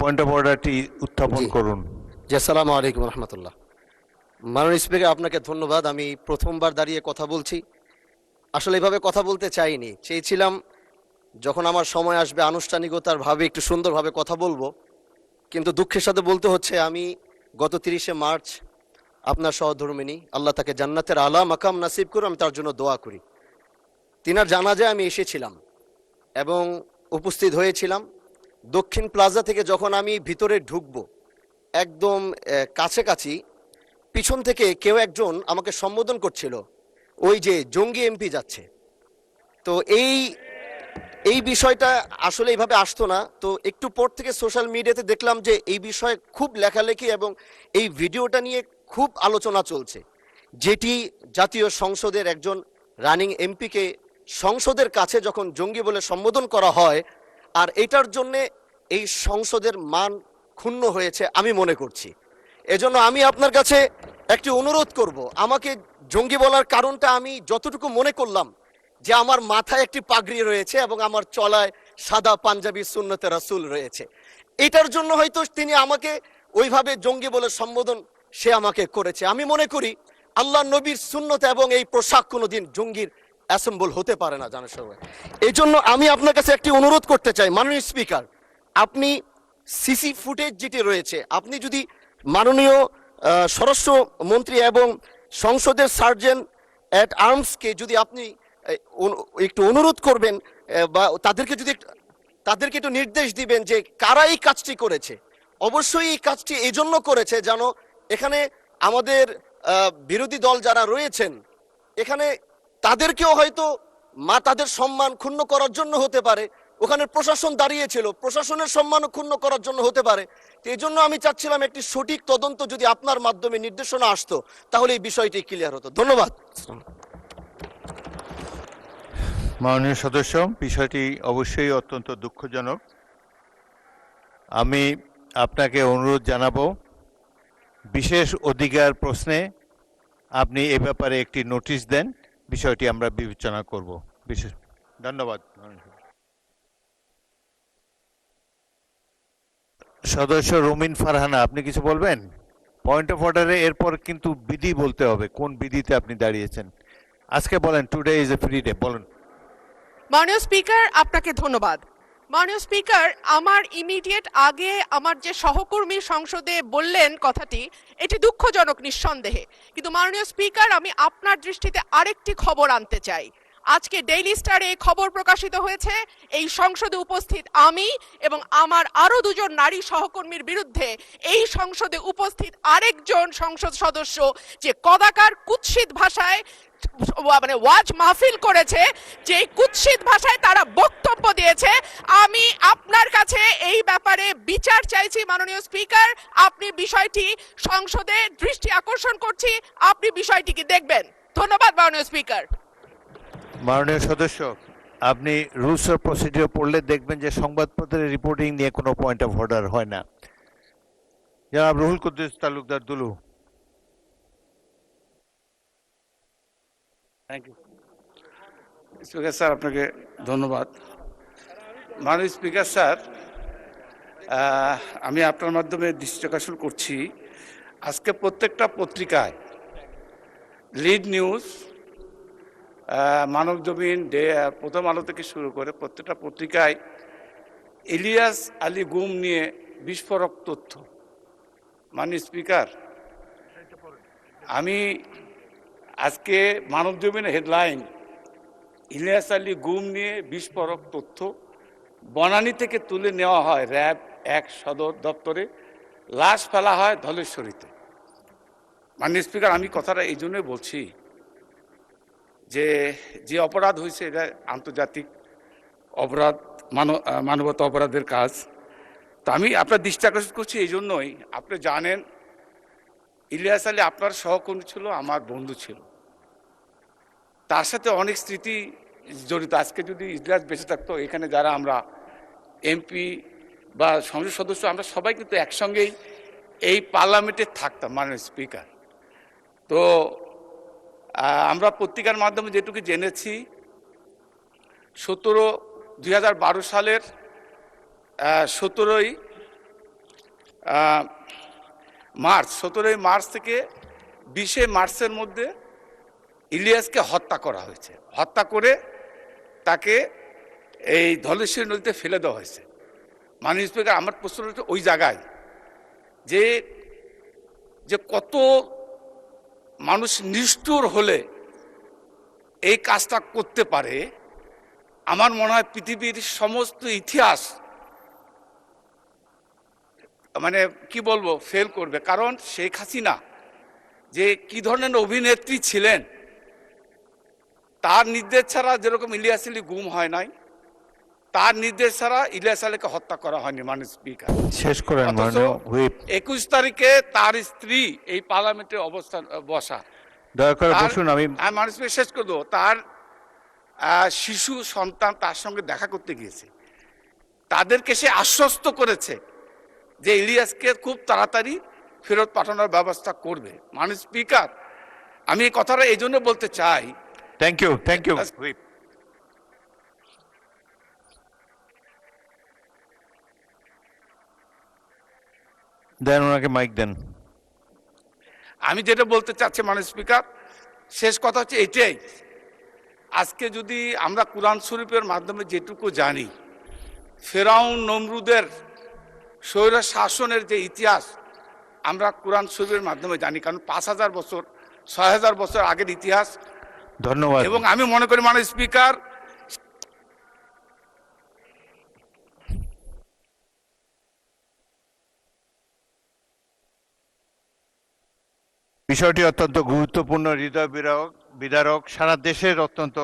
পয়েন্ট অফ অর্ডারটি উত্থাপন করুন। জি, আসসালামু আলাইকুম রহমতুল্লাহ। মাননীয় স্পিকার, আপনাকে ধন্যবাদ। আমি প্রথমবার দাঁড়িয়ে কথা বলছি। আসলে এভাবে কথা বলতে চাইনি, চেয়েছিলাম যখন আমার সময় আসবে আনুষ্ঠানিকতার ভাবে একটু সুন্দরভাবে কথা বলবো, কিন্তু দুঃখের সাথে বলতে হচ্ছে আমি গত 30শে মার্চ আপনার সহধর্মিনী, আল্লাহ তাকে জান্নাতের আলা মাকাম নাসিব করে, আমি তার জন্য দোয়া করি। তিনার জানাজায় আমি এসেছিলাম এবং উপস্থিত হয়েছিলাম। দক্ষিণ প্লাজা থেকে যখন আমি ভিতরে ঢুকবো, একদম কাছাকাছি পিছন থেকে কেউ একজন আমাকে সম্বোধন করছিল, ওই যে জঙ্গি এমপি যাচ্ছে। তো এই বিষয়টা আসলে এইভাবে আসতো না। তো একটু পর থেকে সোশ্যাল মিডিয়াতে দেখলাম যে এই বিষয়ে খুব লেখালেখি এবং এই ভিডিওটা নিয়ে খুব আলোচনা চলছে, যেটি জাতীয় সংসদের একজন রানিং এমপিকে সংসদের কাছে যখন জঙ্গি বলে সম্বোধন করা হয়, আর এটার জন্যে এই সংসদের মান ক্ষুণ্ণ হয়েছে আমি মনে করছি। এজন্য আমি আপনার কাছে একটি অনুরোধ করব, আমাকে জঙ্গি বলার কারণটা আমি যতটুকু মনে করলাম যে আমার মাথায় একটি পাগড়ি রয়েছে এবং আমার চলায় সাদা পাঞ্জাবি সুন্নতে রাসূল রয়েছে, এটার জন্য হয়তো তিনি আমাকে ওইভাবে জঙ্গি বলে সম্বোধন সে আমাকে করেছে। আমি মনে করি আল্লাহ নবীর সুন্নত এবং এই পোশাক কোনোদিন জঙ্গির অ্যাসেম্বল হতে পারে না জানার সবাই। এই জন্য আমি আপনার কাছে একটি অনুরোধ করতে চাই, মাননীয় স্পিকার, আপনি সিসি ফুটেজ যেটি রয়েছে, আপনি যদি মাননীয় স্বরাষ্ট্রমন্ত্রী এবং সংসদের সার্জেন্ট অ্যাট আর্মসকে যদি আপনি একটু অনুরোধ করবেন বা তাদেরকে একটু নির্দেশ দিবেন যে কারা এই কাজটি করেছে। অবশ্যই এই কাজটি এই জন্য করেছে যেন এখানে আমাদের বিরোধী দল যারা রয়েছেন এখানে তাদেরকেও হয়তো তাদের সম্মান ক্ষুণ্ণ করার জন্য হতে পারে, ওখানে প্রশাসন দাঁড়িয়েছিল, প্রশাসনের সম্মান ক্ষুণ্ণ করার জন্য হতে পারে। এই জন্য আমি চাচ্ছিলাম একটি সঠিক তদন্ত যদি আপনার মাধ্যমে নির্দেশনা আসতো তাহলে এই বিষয়টি ক্লিয়ার হতো। ধন্যবাদ। মাননীয় সদস্য, বিষয়টি অবশ্যই অত্যন্ত দুঃখজনক। আমি আপনাকে অনুরোধ জানাবো, বিশেষ অধিকার প্রশ্নে আপনি এ ব্যাপারে একটি নোটিশ দেন, বিষয়টি আমরা বিবেচনা করব। বিশেষ ধন্যবাদ। সদস্য রুমিন ফারহানা, আপনি কিছু বলবেন? পয়েন্ট অফ অর্ডারে এরপর কিন্তু বিধি বলতে হবে, কোন বিধিতে আপনি দাঁড়িয়েছেন। আজকে বলেন, today is a free day, বলেন। মাননীয় স্পিকার, আপনাকে ধন্যবাদ। মাননীয় স্পিকার, আমার ইমিডিয়েট আগে আমার যে সহকর্মী সংসদে বললেন কথাটি, এটি দুঃখজনক নিঃসন্দেহে, কিন্তু মাননীয় স্পিকার আমি আপনার দৃষ্টিতে আরেকটি খবর আনতে চাই। আজকে ডেইলি স্টারে খবর প্রকাশিত হয়েছে, এই সংসদে উপস্থিত আমি এবং আমার আরো দুজন নারী সহকর্মীর বিরুদ্ধে এই সংসদে উপস্থিত আরেকজন সংসদ সদস্য যে কদাকার কুৎসিত ভাষায় মানে ওয়াজ মাহফিল করেছে, যে কুৎসিত ভাষায় তারা বক্তব্য দিয়েছে, আমি আপনার কাছে এই ব্যাপারে বিচার চাইছি। মাননীয় স্পিকার, আপনি বিষয়টি সংসদে দৃষ্টি আকর্ষণ করছি, আপনি বিষয়টিকে দেখবেন। ধন্যবাদ মাননীয় স্পিকার। মাননীয় সদস্য, আপনি রুলস অফ প্রসিডিওর পড়লে দেখবেন যে সংবাদপত্রের রিপোর্টিং নিয়ে কোনো পয়েন্ট অফ অর্ডার হয় না। জনাব Ruhul Kuddus Talukdar Dulu. Thank you speaker sir, আপনাকে ধন্যবাদ। মাননীয় স্পিকার স্যার, আমি আপনার মাধ্যমে দৃষ্টি আকর্ষণ করছি, আজকে প্রত্যেকটা পত্রিকায় লিড নিউজ, মানবজমিন, প্রথম আলো থেকে শুরু করে প্রত্যেকটা পত্রিকায় ইলিয়াস আলী গুম নিয়ে বিস্ফোরক তথ্য। মাননীয় স্পিকার, আমি আজকে মানবজমিনের হেডলাইন, ইলিয়াস আলী গুম নিয়ে বিস্ফোরক তথ্য, বনানী থেকে তুলে নেওয়া হয় র্যাব 1 সদর দপ্তরে, লাশ ফেলা হয় ধলেশ্বরীতে। মাননীয় স্পিকার, আমি কথাটা এই জন্যই বলছি যে অপরাধ হয়েছে এটা আন্তর্জাতিক অপরাধ, মানবতা অপরাধের কাজ। তো আমি আপনার দৃষ্টি আকর্ষণ করছি এই জন্যই, আপনি জানেন ইলিয়াস আলী আপনার সহকর্মী ছিল, আমার বন্ধু ছিল, তার সাথে অনেক স্মৃতি জড়িত। আজকে যদি ইলিয়াস বেঁচে থাকতো, এখানে যারা আমরা এমপি বা সংসদ সদস্য, আমরা সবাই কিন্তু একসঙ্গেই এই পার্লামেন্টে থাকতাম। মাননীয় স্পিকার, তো আমরা পত্রিকার মাধ্যমে যেটুকু জেনেছি, 2012 সালের 17ই মার্চ থেকে 20 মার্চের মধ্যে ইলিয়াসকে হত্যা করা হয়েছে। হত্যা করে তাকে এই ধলেশ্বরী নদীতে ফেলে দেওয়া হয়েছে। মাননীয় স্পিকার, আমার প্রশ্ন হচ্ছে ওই জায়গায় যে যে কত মানুষ নিষ্ঠুর হলে এই কাজটা করতে পারে। আমার মনে হয় পৃথিবীর সমস্ত ইতিহাস মানে কি বলবো ফেল করবে, কারণ শেখ হাসিনা যে কি ধরনের অভিনেত্রী ছিলেন, তার নির্দেশ ছাড়া যেরকম ইলিয়াস আলী গুম হয় নাই, তার নির্দেশ ছাড়া ইলিয়াস আলীকে হত্যা করা হয়নি। মাননীয় স্পিকার, শেষ করেন অথচ মাননীয় হুইপ। 21 তারিখে তার স্ত্রী এই পার্লামেন্টে অবস্থান বসা। দয়া করে বসুন। আমি মাননীয় স্পিকার শেষ করে দেবো। তার শিশু সন্তান তার সঙ্গে দেখা করতে গিয়েছে, তাদেরকে সে আশ্বস্ত করেছে যে ইলিয়াসকে খুব তাড়াতাড়ি ফেরত পাঠানোর ব্যবস্থা করবে। মাননীয় স্পিকার, আমি এই কথাটা এই জন্য বলতে চাই। Thank you whip. দেন ওনাকে মাইক দেন। আমি যেটা বলতে চাচ্ছি মাননীয় স্পিকার, শেষ কথা হচ্ছে এটাই, আজকে যদি আমরা কুরআন শরীফের মাধ্যমে যেটুকু জানি, ফেরাউন নমরুদের স্বৈর শাসনের যে ইতিহাস আমরা কুরআন শরীফের মাধ্যমে জানি, কারণ 5000 বছর 6000 বছর আগের ইতিহাস। ধন্যবাদ। এবং আমি মনে করি মাননীয় স্পিকার, বিষয়টি অত্যন্ত গুরুত্বপূর্ণ, হৃদয় বিদারক, সারা দেশের অত্যন্ত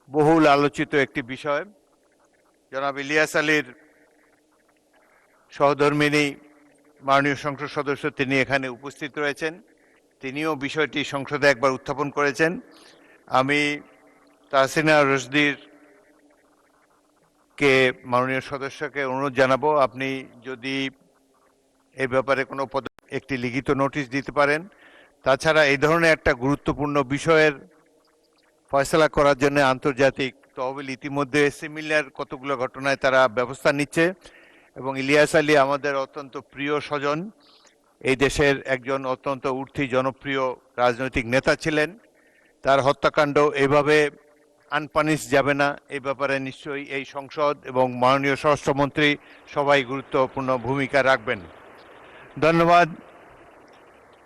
বহুল আলোচিত একটি বিষয়। জনাব ইলিয়াস আলীর সহধর্মিণী মাননীয় সংসদ সদস্য তিনি এখানে উপস্থিত রয়েছেন, তিনিও বিষয়টি সংসদে একবার উত্থাপন করেছেন। আমি তাহসিনা রশদির কে মাননীয় সদস্যকে অনুরোধ জানাবো, আপনি যদি এই ব্যাপারে কোনো একটি লিখিত নোটিশ দিতে পারেন। তাছাড়া এই ধরনের একটা গুরুত্বপূর্ণ বিষয়ের ফয়সলা করার জন্য আন্তর্জাতিক তহবিল ইতিমধ্যে সিমিলার কতগুলো ঘটনায় তারা ব্যবস্থা নিচ্ছে, এবং ইলিয়াস আলী আমাদের অত্যন্ত প্রিয় স্বজন, এই দেশের একজন অত্যন্ত উঠতি জনপ্রিয় রাজনৈতিক নেতা ছিলেন। তার হত্যাকাণ্ড এভাবে আনপানিশ যাবে না, এই ব্যাপারে নিশ্চয়ই এই সংসদ এবং মাননীয় স্বরাষ্ট্রমন্ত্রী সবাই গুরুত্বপূর্ণ ভূমিকা রাখবেন। ধন্যবাদ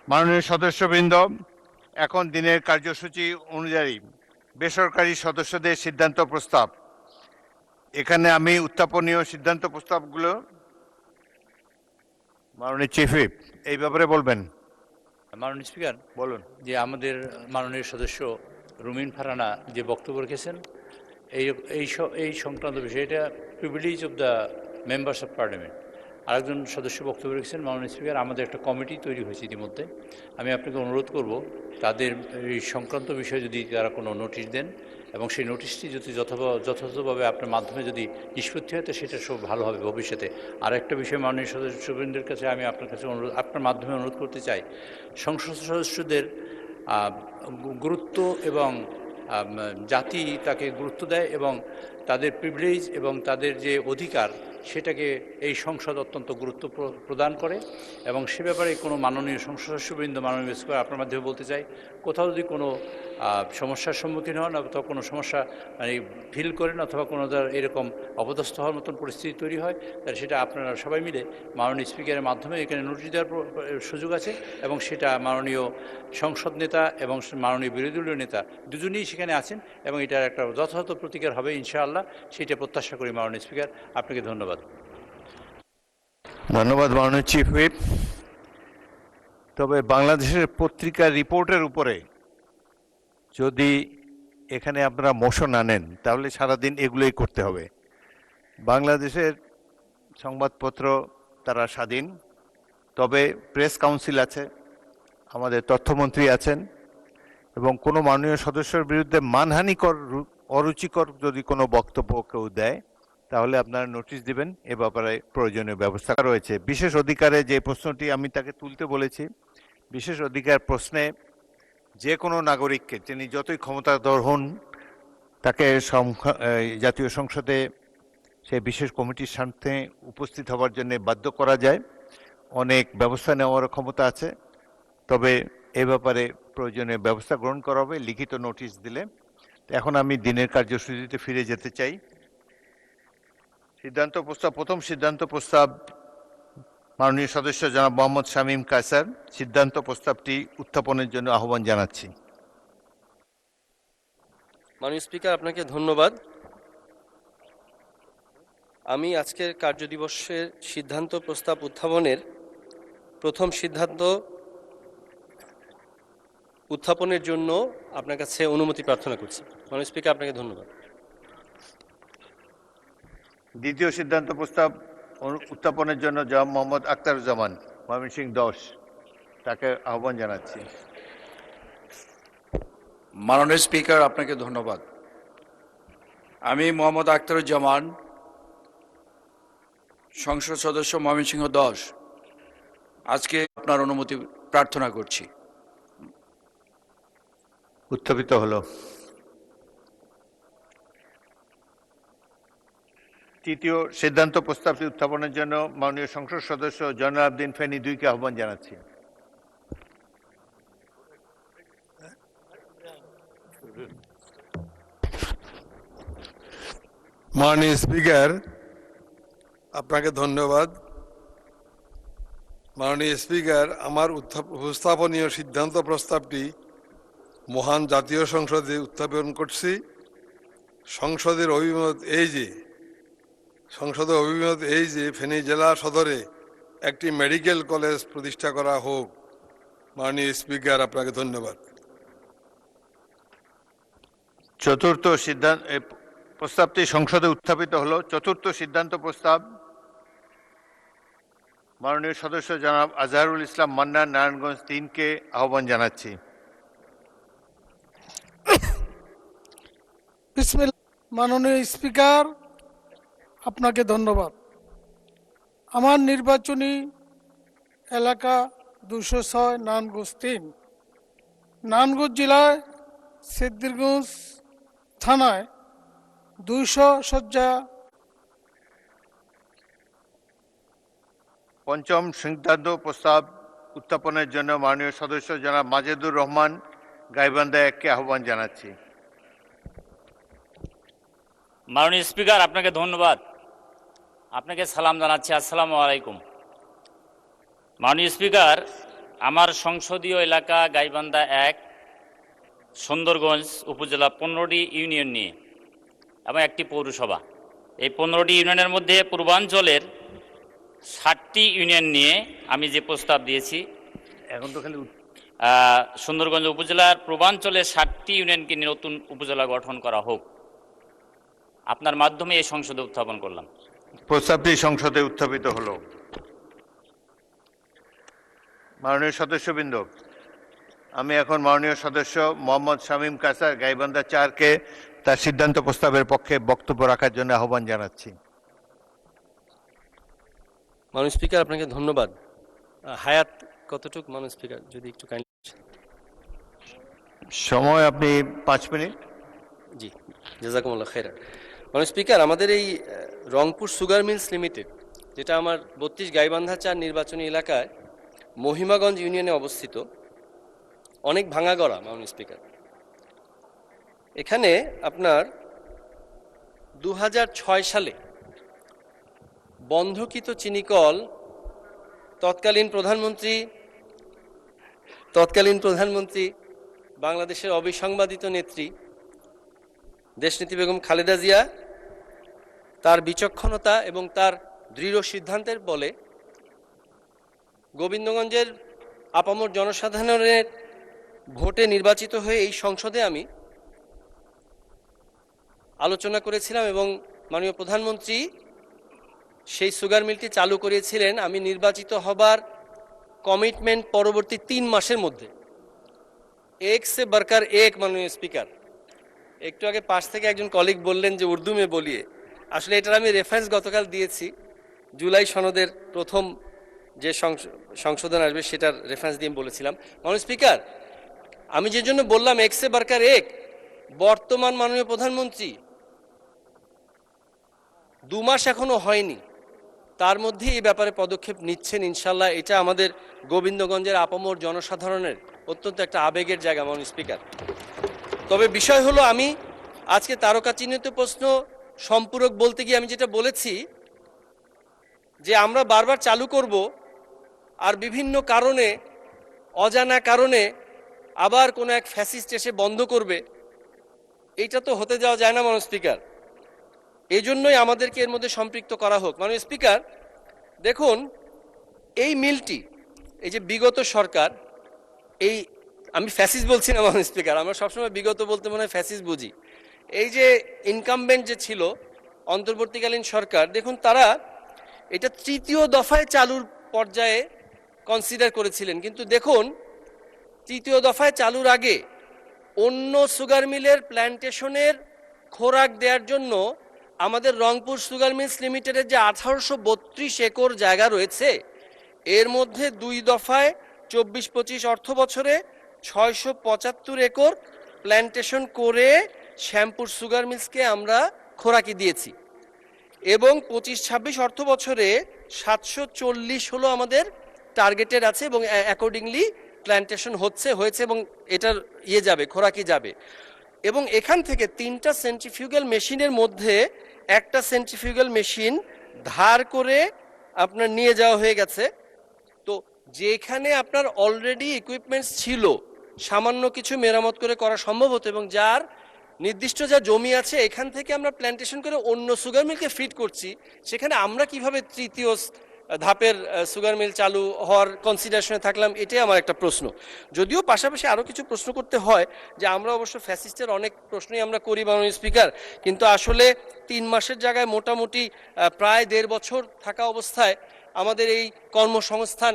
মাননীয় সদস্যবৃন্দ। এখন দিনের কার্যসূচি অনুযায়ী বেসরকারি সদস্যদের সিদ্ধান্ত প্রস্তাব। এখানে আমি উত্থাপনীয় সিদ্ধান্ত প্রস্তাবগুলো মাননীয় চিফ হুইপ এই ব্যাপারে বলবেন। মাননীয় স্পিকার, বলুন। যে আমাদের মাননীয় সদস্য রুমিন ফারানা যে বক্তব্য রেখেছেন এই সংক্রান্ত বিষয়, এটা privilege of the members of parliament. আরেকজন সদস্য বক্তব্য রেখেছেন। মাননীয় স্পিকার, আমাদের একটা কমিটি তৈরি হয়েছে ইতিমধ্যে। আমি আপনাকে অনুরোধ করব তাদের এই সংক্রান্ত বিষয়ে যদি তারা কোনো নোটিশ দেন, এবং সেই নোটিশটি যদি যথাযথভাবে আপনার মাধ্যমে যদি নিষ্পত্তি হয়, তো সেটা সব ভালো হবে ভবিষ্যতে। আর একটা বিষয় মাননীয় সদস্যবৃন্দের কাছে আমি আপনার কাছে আপনার মাধ্যমে অনুরোধ করতে চাই, সংসদ সদস্যদের গুরুত্ব এবং জাতি তাকে গুরুত্ব দেয়, এবং তাদের প্রিভিলেজ এবং তাদের যে অধিকার সেটাকে এই সংসদ অত্যন্ত গুরুত্ব প্রদান করে। এবং সে ব্যাপারে কোনো মাননীয় সংসদ সদস্যবৃন্দ, মাননীয় স্পিকার, আপনার মাধ্যমে বলতে চাই, কোথাও যদি কোনো সমস্যার সম্মুখীন হন অথবা কোনো সমস্যা ফিল করেন অথবা কোনো এরকম অপদস্থ হওয়ার মতন পরিস্থিতি তৈরি হয়, তাহলে সেটা আপনারা সবাই মিলে মাননীয় স্পিকারের মাধ্যমে এখানে নোটিশ দেওয়ার সুযোগ আছে, এবং সেটা মাননীয় সংসদ নেতা এবং মাননীয় বিরোধী দলীয় নেতা দুজনেই সেখানে আছেন, এবং এটার একটা যথাযথ প্রতিকার হবে ইনশাআল্লাহ, সেটা প্রত্যাশা করি। মাননীয় স্পিকার, আপনাকে ধন্যবাদ। ধন্যবাদ মাননীয় চিফ হুইপ। তবে বাংলাদেশের পত্রিকার রিপোর্টের উপরে যদি এখানে আপনারা মোশন আনেন, তাহলে সারাদিন এগুলোই করতে হবে। বাংলাদেশের সংবাদপত্র তারা স্বাধীন, তবে প্রেস কাউন্সিল আছে, আমাদের তথ্যমন্ত্রী আছেন, এবং কোনো মাননীয় সদস্যের বিরুদ্ধে মানহানিকর অরুচিকর যদি কোনো বক্তব্য কেউ দেয়, তাহলে আপনারা নোটিশ দিবেন। এ ব্যাপারে প্রয়োজনীয় ব্যবস্থা রয়েছে। বিশেষ অধিকারে যে প্রশ্নটি আমি তাকে তুলতে বলেছি, বিশেষ অধিকার প্রশ্নে যে কোনো নাগরিককে তিনি যতই ক্ষমতাধর হন, তাকে জাতীয় সংসদে সেই বিশেষ কমিটির সামনে উপস্থিত হওয়ার জন্য বাধ্য করা যায়। অনেক ব্যবস্থা নেওয়ার ক্ষমতা আছে, তবে এ ব্যাপারে প্রয়োজনীয় ব্যবস্থা গ্রহণ করা হবে লিখিত নোটিশ দিলে। এখন আমি দিনের কার্যসূচিতে ফিরে যেতে চাই। সিদ্ধান্ত প্রস্তাব, প্রথম সিদ্ধান্ত প্রস্তাব মাননীয় সদস্য জনাব মোহাম্মদ শামীম কায়সার। সিদ্ধান্ত প্রস্তাবটি উত্থাপনের জন্য আহ্বান জানাচ্ছি। মাননীয় স্পিকার, আপনাকে ধন্যবাদ। আমি আজকের কার্যদিবসের সিদ্ধান্ত প্রস্তাব উত্থাপনের প্রথম সিদ্ধান্ত উত্থাপনের জন্য আপনার কাছে অনুমতি প্রার্থনা করছি। মাননীয় স্পিকার, আপনাকে ধন্যবাদ। দ্বিতীয় সিদ্ধান্ত প্রস্তাব উত্থাপনের জন্য জনাব মোহাম্মদ আখতারুজ্জামান, ময়মনসিংহ 10, তাকে আহ্বান জানাচ্ছি। মাননীয় স্পিকার, আপনাকে ধন্যবাদ। আমি মোহাম্মদ আখতারুজ্জামান, সংসদ সদস্য ময়মনসিংহ 10, আজকে আপনার অনুমতি প্রার্থনা করছি। উত্থাপিত হলো। তৃতীয় সিদ্ধান্ত প্রস্তাবটি উত্থাপনের জন্য মাননীয় সংসদ সদস্য জয়নাল আবদিন ফেনী 2-কে আহ্বান জানাচ্ছি। মাননীয় স্পিকার, আপনাকে ধন্যবাদ। মাননীয় স্পিকার, আমার উপস্থাপনীয় সিদ্ধান্ত প্রস্তাবটি মহান জাতীয় সংসদে উত্থাপন করছি। সংসদের অভিমত এই যে ফেনী জেলা সদরে একটি মেডিকেল কলেজ প্রতিষ্ঠা করা হোক। মাননীয় স্পিকার, আপনাকে ধন্যবাদ। চতুর্থ সিদ্ধান্ত প্রস্তাবটি সংসদে উত্থাপিত হলো। চতুর্থ সিদ্ধান্ত প্রস্তাব মাননীয় সদস্য জনাব আজহারুল ইসলাম মান্নান, নারায়ণগঞ্জ 3-কে আহ্বান জানাচ্ছি। মাননীয় স্পিকার, আপনাকে ধন্যবাদ। আমার নির্বাচনী এলাকা 206 নারায়ণগঞ্জ 3, নারায়ণগঞ্জ জেলায় সিদ্ধিরগঞ্জ থানায় 200 শয্যা। পঞ্চম সিদ্ধান্ত প্রস্তাব উত্থাপনের জন্য মাননীয় সদস্য জনাব মাজেদুর রহমান, গাইবান্ধা 1-কে আহ্বান জানাচ্ছি। মাননীয় স্পিকার, আপনাকে ধন্যবাদ। আপনাকে সালাম জানাচ্ছি। আসসালামু আলাইকুম। মাননীয় স্পিকার, আমার সংসদীয় এলাকা গাইবান্ধা 1, সুন্দরগঞ্জ উপজেলা 15টি ইউনিয়ন নিয়ে এবং একটি পৌরসভা। এই 15টি ইউনিয়নের মধ্যে পূর্বাঞ্চলের 60টি ইউনিয়ন নিয়ে আমি যে প্রস্তাব দিয়েছি, এখন তো খালি সুন্দরগঞ্জ উপজেলার পূর্বাঞ্চলের 60টি ইউনিয়নকে নিয়ে নতুন উপজেলা গঠন করা হোক। আপনার মাধ্যমে এই সংসদে উত্থাপন করলাম। প্রস্তাবটি সংসদে উত্থাপিত হলো। মাননীয় সদস্যবৃন্দ, আমি এখন মাননীয় সদস্য মোহাম্মদ শামীম কায়সার, গাইবান্ধা 4-কে তার সিদ্ধান্ত প্রস্তাবের পক্ষে বক্তব্য রাখার জন্য আহ্বান জানাচ্ছি। মাননীয় স্পিকার, আপনাকে ধন্যবাদ। হায়াত কতটুকু মাননীয় স্পিকার, যদি একটু কাইন্ডলি। সময় আপনি 5 মিনিট। জি, জাযাকুমুল্লাহ খাইরান। মাননীয় স্পিকার, আমাদের এই রংপুর সুগার মিলস লিমিটেড, যেটা আমার 32 গাইবান্ধা 4 নির্বাচনী এলাকায় মহিমাগঞ্জ ইউনিয়নে অবস্থিত, অনেক ভাঙাগড়া। মাননীয় স্পিকার, এখানে আপনার 2006 সালে বন্ধকিত চিনিকল তৎকালীন প্রধানমন্ত্রী বাংলাদেশের অবিসংবাদিত নেত্রী দেশনেত্রী বেগম খালেদা জিয়া তার বিচক্ষণতা এবং তার দৃঢ় সিদ্ধান্তের বলে গোবিন্দগঞ্জের আপামর জনসাধারণের ভোটে নির্বাচিত হয়ে এই সংসদে আমি আলোচনা করেছিলাম এবং মাননীয় প্রধানমন্ত্রী সেই সুগার মিলটি চালু করিয়েছিলেন আমি নির্বাচিত হবার কমিটমেন্ট পরবর্তী 3 মাসের মধ্যে। এক সে বরকার এক। মাননীয় স্পিকার, একটু আগে পাশ থেকে একজন কলিগ বললেন যে উর্দু মে বলিয়ে, আসলে এটার আমি রেফারেন্স গতকাল দিয়েছি। জুলাই সনদের প্রথম যে সংশোধন আসবে সেটার রেফারেন্স দিয়ে বলেছিলাম। মাননীয় স্পিকার, আমি যে জন্য বললাম এক সে বরকার এক, বর্তমান মাননীয় প্রধানমন্ত্রী 2 মাস এখনো হয়নি, তার মধ্যে এই ব্যাপারে পদক্ষেপ নিচ্ছেন ইনশাল্লাহ। এটা আমাদের গোবিন্দগঞ্জের আপামর জনসাধারণের অত্যন্ত একটা আবেগের জায়গা। মাননীয় স্পিকার, তবে বিষয় হলো আমি আজকে তারকা চিহ্নিত প্রশ্ন সম্পূরক বলতে গিয়ে আমি যেটা বলেছি যে আমরা বারবার চালু করব আর বিভিন্ন কারণে, অজানা কারণে আবার কোনো এক ফ্যাসিস্ট এসে বন্ধ করবে, এইটা তো হতে যাওয়া যায় না মাননীয় স্পিকার। এই জন্যই আমাদেরকে এর মধ্যে সম্পৃক্ত করা হোক। মাননীয় স্পিকার, দেখুন এই মিলটি, এই যে বিগত সরকার, এই আমি ফ্যাসিস্ট বলছি না মাননীয় স্পিকার, আমরা সবসময় বিগত বলতে মনে হয় ফ্যাসিস্ট বুঝি। এই যে ইনকামবেন্ট যে ছিল অন্তর্বর্তীকালীন সরকার, দেখুন তারা এটা তৃতীয় দফায় চালুর পর্যায়ে কনসিডার করেছিলেন, কিন্তু দেখুন তৃতীয় দফায় চালুর আগে অন্য সুগার মিলের প্ল্যান্টেশনের খোরাক দেওয়ার জন্য আমাদের রংপুর সুগার মিলস লিমিটেডের যে 1832 একর জায়গা রয়েছে, এর মধ্যে 2 দফায় 24-25 অর্থ বছরে 675 একর প্ল্যান্টেশন করে শ্যামপুর সুগার মিলসকে আমরা খোরাকি দিয়েছি, এবং 25-26 অর্থ বছরে 740 হলো আমাদের টার্গেটেড আছে, এবং অ্যাকর্ডিংলি প্ল্যান্টেশন হয়েছে এবং এটার যাবে, খোরাকি যাবে। এবং এখান থেকে 3টা সেন্ট্রিফিউগাল মেশিনের মধ্যে একটা সেন্ট্রিফিউগাল মেশিন ধার করে আপনার নিয়ে যাওয়া হয়ে গেছে। তো যেখানে আপনার অলরেডি ইকুইপমেন্টস ছিল, সামান্য কিছু মেরামত করে করা সম্ভব হতো, এবং যার নির্দিষ্ট যা জমি আছে এখান থেকে আমরা প্ল্যান্টেশন করে অন্য সুগার মিলকে ফিড করছি, সেখানে আমরা কিভাবে তৃতীয় ধাপের সুগার মিল চালু হওয়ার কনসিডারেশনে থাকলাম, এটাই আমার একটা প্রশ্ন। যদিও পাশাপাশি আরও কিছু প্রশ্ন করতে হয়, যে আমরা অবশ্য ফ্যাসিস্টের অনেক প্রশ্নই আমরা করি মাননীয় স্পিকার, কিন্তু আসলে 3 মাসের জায়গায় মোটামুটি প্রায় 1.5 বছর থাকা অবস্থায় আমাদের এই কর্মসংস্থান,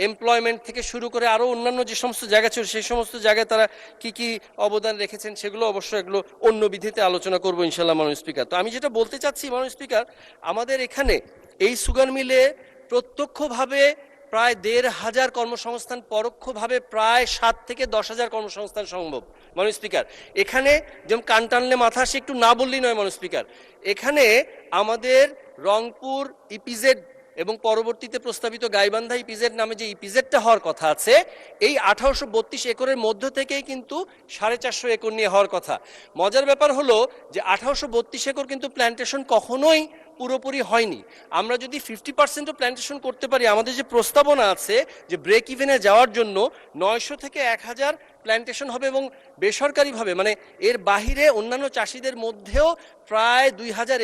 এমপ্লয়মেন্ট থেকে শুরু করে আরও অন্যান্য যে সমস্ত জায়গা ছিল, সেই সমস্ত জায়গায় তারা কি কি অবদান রেখেছেন সেগুলো অবশ্যই এগুলো অন্য বিধিতে আলোচনা করবো ইনশাল্লাহ মাননীয় স্পিকার। তো আমি যেটা বলতে চাচ্ছি মাননীয় স্পিকার, আমাদের এখানে এই সুগার মিলে প্রত্যক্ষভাবে প্রায় 1,500 কর্মসংস্থান, পরোক্ষভাবে প্রায় 7 থেকে 10,000 কর্মসংস্থান সম্ভব মাননীয় স্পিকার। এখানে যেমন কান টানলে মাথা আসে, একটু না বললেই নয় মাননীয় স্পিকার, এখানে আমাদের রংপুর ইপিজেড এবং পরবর্তীতে প্রস্তাবিত গাইবান্ধা ইপিজেড নামে যে ইপিজেডটা হওয়ার কথা আছে, এই 1832 একরের মধ্য থেকেই কিন্তু 450 একর নিয়ে হওয়ার কথা। মজার ব্যাপার হলো যে 1832 একর কিন্তু প্ল্যান্টেশন কখনোই পুরোপুরি হয়নি। আমরা যদি 50% প্ল্যান্টেশন করতে পারি, আমাদের যে প্রস্তাবনা আছে যে ব্রেক ইভেনে যাওয়ার জন্য 900 থেকে 1000 প্ল্যান্টেশন হবে, এবং বেসরকারিভাবে মানে এর বাহিরে অন্যান্য চাষিদের মধ্যেও প্রায় 2000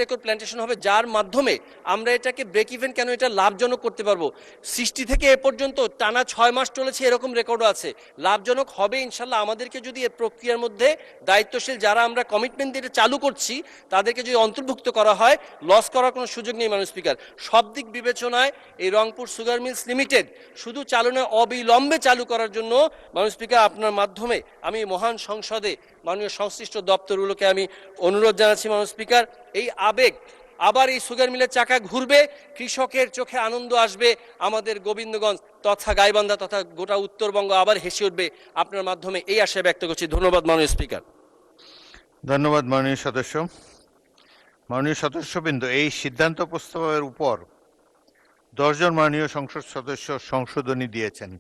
একর প্ল্যান্টেশন হবে, যার মাধ্যমে আমরা এটাকে ব্রেক ইভেন কেন, এটা লাভজনক করতে পারবো। সৃষ্টি থেকে এ পর্যন্ত টানা 6 মাস চলেছে, এরকম রেকর্ডও আছে। লাভজনক হবে ইনশাল্লাহ। আমাদেরকে যদি এই প্রক্রিয়ার মধ্যে দায়িত্বশীল যারা আমরা কমিটমেন্ট দিয়ে চালু করছি, তাদেরকে যদি অন্তর্ভুক্ত করা হয়, লস করার কোনো সুযোগ নেই মাননীয় স্পিকার। সব দিক বিবেচনায় এই রংপুর সুগার মিলস লিমিটেড শুধু চালু নয়, অবিলম্বে চালু করার জন্য মাননীয় স্পিকার আপনার মাধ্যমে আমি মহান সংসদে মাননীয় সংশ্লিষ্ট দপ্তরগুলোকে আমি অনুরোধ জানাচ্ছি মাননীয় স্পিকার, এই আবেগ আবার এই সুগার মিলের চাকা ঘুরবে, কৃষকের চোখে আনন্দ আসবে, আমাদের গোবিন্দগঞ্জ তথা গাইবান্ধা তথা গোটা উত্তরবঙ্গ আবার হেসে উঠবে আপনার মাধ্যমে, এই আশা ব্যক্ত করছি। ধন্যবাদ মাননীয় স্পিকার। ধন্যবাদ মাননীয় সদস্য। মাননীয় সদস্যবৃন্দ, এই সিদ্ধান্ত প্রস্তাবের উপর 10 জন মাননীয় সংসদ সদস্য সংশোধনী দিয়েছেন।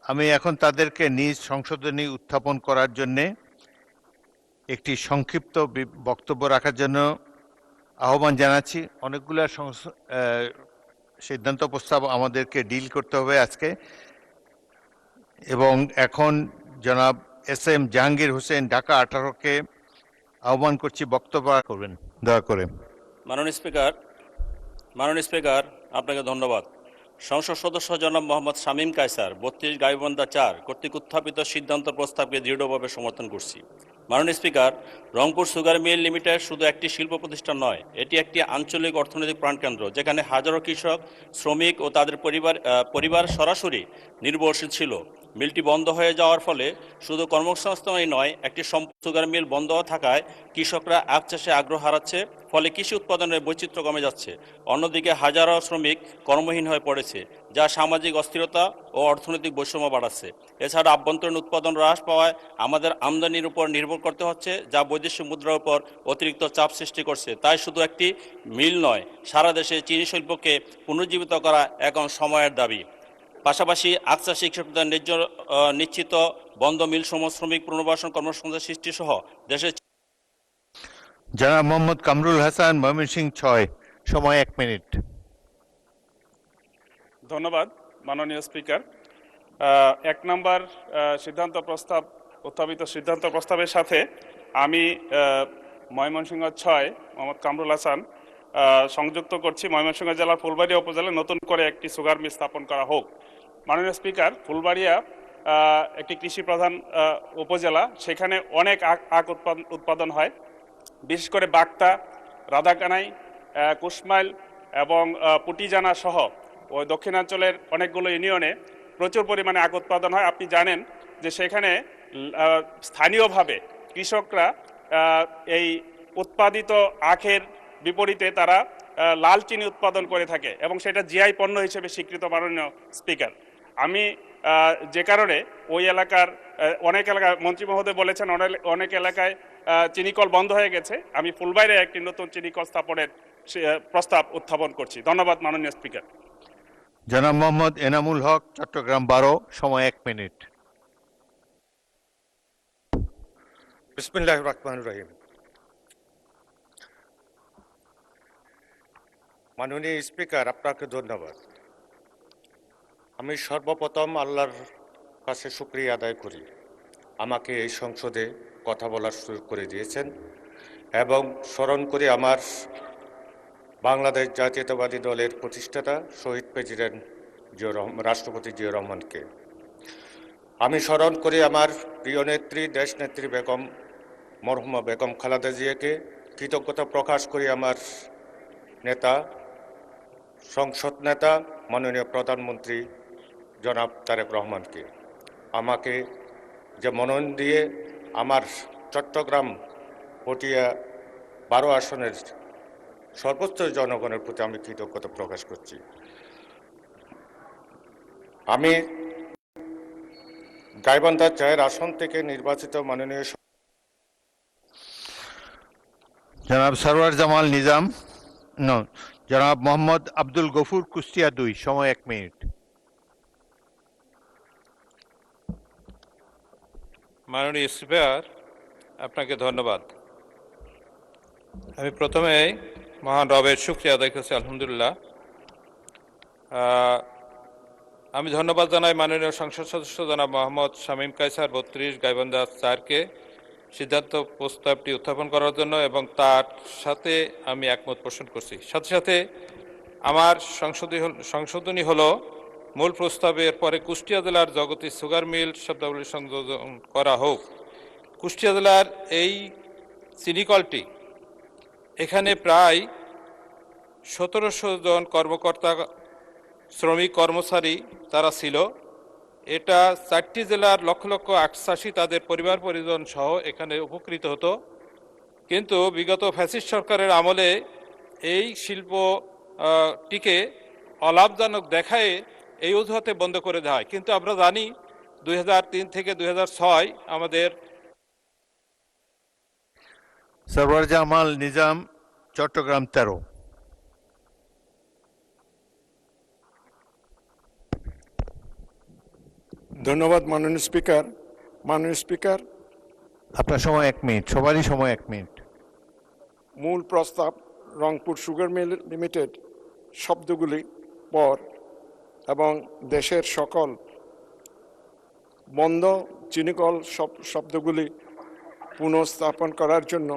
আমি এখন তাদেরকে নিজ সংশোধনী উত্থাপন করার জন্যে একটি সংক্ষিপ্ত বক্তব্য রাখার জন্য আহ্বান জানাচ্ছি। অনেকগুলো সিদ্ধান্ত প্রস্তাব আমাদেরকে ডিল করতে হবে আজকে, এবং এখন জনাব SM জাহাঙ্গীর হোসেন, ঢাকা 18কে আহ্বান করছি, বক্তব্য করবেন দয়া করে। মাননীয় স্পিকার, আপনাকে ধন্যবাদ। সংসদ সদস্য জনাব মোহাম্মদ শামীম কায়সার 32 গাইবান্ধা 4 কর্তৃক উত্থাপিত সিদ্ধান্ত প্রস্তাবকে দৃঢ়ভাবে সমর্থন করছি। মাননীয় speaker, Rangpur sugar mill limited শুধু একটি শিল্প প্রতিষ্ঠান নয়, এটি একটি আঞ্চলিক অর্থনৈতিক প্রাণকেন্দ্র, যেখানে হাজারো কৃষক, শ্রমিক ও তাদের পরিবার সরাসরি নির্ভরশীল ছিল। মিলটি বন্ধ হয়ে যাওয়ার ফলে শুধু কর্মসংস্থানই নয়, একটি সুগার মিল বন্ধ থাকায় কৃষকরা আখ চাষে আগ্রহ হারাচ্ছে, ফলে কৃষি উৎপাদনের বৈচিত্র্য কমে যাচ্ছে। অন্যদিকে হাজারো শ্রমিক কর্মহীন হয়ে পড়েছে, যা সামাজিক অস্থিরতা ও অর্থনৈতিক বৈষম্য বাড়াচ্ছে। এছাড়া আভ্যন্তরীণ উৎপাদন হ্রাস পাওয়ায় আমাদের আমদানির উপর নির্ভর করতে হচ্ছে, যা বৈদেশিক মুদ্রার উপর অতিরিক্ত চাপ সৃষ্টি করছে। তাই শুধু একটি মিল নয়, সারা দেশে চিনি শিল্পকে পুনর্জীবিত করা এখন সময়ের দাবি। পাশাপাশি আখ চাষী কৃষকদের নিশ্চিত বন্ধ মিলসমূহ শ্রমিক পুনর্বাসন কর্মসংস্থান সৃষ্টি সহ দেশের। জনাব মোহাম্মদ কামরুল হাসান, ময়মনসিংহ 6, সময় 1 মিনিট। ধন্যবাদ মাননীয় স্পিকার। 1 নম্বর সিদ্ধান্ত প্রস্তাব, উত্থাপিত সিদ্ধান্ত প্রস্তাবের সাথে আমি ময়মনসিংহ 6 মোহাম্মদ কামরুল হাসান সংযুক্ত করছি। ময়মনসিংহ জেলার ফুলবাড়িয়া উপজেলায় নতুন করে একটি সুগার মিল স্থাপন করা হোক। মাননীয় স্পিকার, ফুলবাড়িয়া একটি কৃষি প্রধান উপজেলা, সেখানে অনেক আখ উৎপাদন হয়, বিশেষ করে বাক্তা, রাধাকানাই, কুশমাইল এবং পুটিজানা সহ ওই দক্ষিণাঞ্চলের অনেকগুলো ইউনিয়নে প্রচুর পরিমাণে আখ উৎপাদন হয়। আপনি জানেন যে সেখানে স্থানীয়ভাবে কৃষকরা এই উৎপাদিত আখের বিপরীতে তারা লাল চিনি উৎপাদন করে থাকে এবং সেটা জিআই পণ্য হিসেবে স্বীকৃত। মাননীয় স্পিকার, আমি যে কারণে ওই এলাকার অনেক এলাকায়, মন্ত্রী মহোদয় বলেছেন অনেক এলাকায় চিনিকল বন্ধ হয়ে গেছে, আমি ফুলবাড়িয়ায় একটি নতুন চিনিকল স্থাপনের প্রস্তাব উত্থাপন করছি। ধন্যবাদ মাননীয় স্পিকার। জনাব মোহাম্মদ এনামুল হক, চট্টগ্রাম 12, সময় 1 মিনিট। বিসমিল্লাহির রহমানির রহিম। মাননীয় স্পিকার, আপনাকে ধন্যবাদ। আমি সর্বপ্রথম আল্লাহর কাছে শুকরিয়া আদায় করি আমাকে এই সংসদে কথা বলার সুযোগ করে দিয়েছেন, এবং স্মরণ করি আমার বাংলাদেশ জাতীয়তাবাদী দলের প্রতিষ্ঠাতা শহীদ প্রেসিডেন্ট রাষ্ট্রপতি জিয়াউর রহমানকে। আমি স্মরণ করি আমার প্রিয় নেত্রী, দেশনেত্রী বেগম মরহুমা বেগম খালেদা জিয়াকে। কৃতজ্ঞতা প্রকাশ করি আমার নেতা, সংসদ নেতা, মাননীয় প্রধানমন্ত্রী জনাব তারেক রহমানকে। আমাকে যে মনোনয়ন দিয়ে আমার চট্টগ্রাম পটিয়া 12 আসনের সর্বোচ্চ জনগণের প্রতি আমি কৃতজ্ঞতা প্রকাশ করছি। আমি গাইবান্ধা 4 আসন থেকে নির্বাচিত মাননীয় জনাব সরওয়ার জামাল নিজাম, জনাব মোহাম্মদ আব্দুল গফুর, কুষ্টিয়া 2, সময় 1 মিনিট। মাননীয় স্পিকার, আপনাকে ধন্যবাদ। আমি প্রথমে মহান রবের শুকরিয়া আদায় করছি, আলহামদুলিল্লাহ। আমি ধন্যবাদ জানাই মাননীয় সংসদ সদস্য জনাব মোহাম্মদ শামীম কায়সার 32 গাইবান্ধা 4-কে সিদ্ধান্ত প্রস্তাবটি উত্থাপন করার জন্য, এবং তার সাথে আমি একমত পোষণ করছি। সাথে সাথে আমার সংশোধনী হলো মূল প্রস্তাবের পরে কুষ্টিয়া জেলার জগতী সুগার মিল শব্দাবলী সংযোজন করা হোক। কুষ্টিয়া জেলার এই চিনিকলটি, এখানে প্রায় 1700 জন কর্মকর্তা, শ্রমিক, কর্মচারী তারা ছিল। এটা 4টি জেলার লক্ষ লক্ষ আখচাষী তাদের পরিবার পরিজন সহ এখানে উপকৃত হতো। কিন্তু বিগত ফ্যাসিস্ট সরকারের আমলে এই শিল্পটিকে অলাভজনক দেখায় এই অজুহাতে বন্ধ করে দেওয়া হয়। কিন্তু আমরা জানি 2003 থেকে 2006 আমাদের সরওয়ার জামাল নিজাম, চট্টগ্রাম 13। ধন্যবাদ মাননীয় স্পিকার। মাননীয় স্পিকার, আপনার সময় 1 মিনিট, সবারই সময় 1 মিনিট। মূল প্রস্তাব রংপুর সুগার মিল লিমিটেড শব্দগুলি পর এবং দেশের সকল বন্ধ চিনিকল শব্দগুলি পুনঃস্থাপন করার জন্য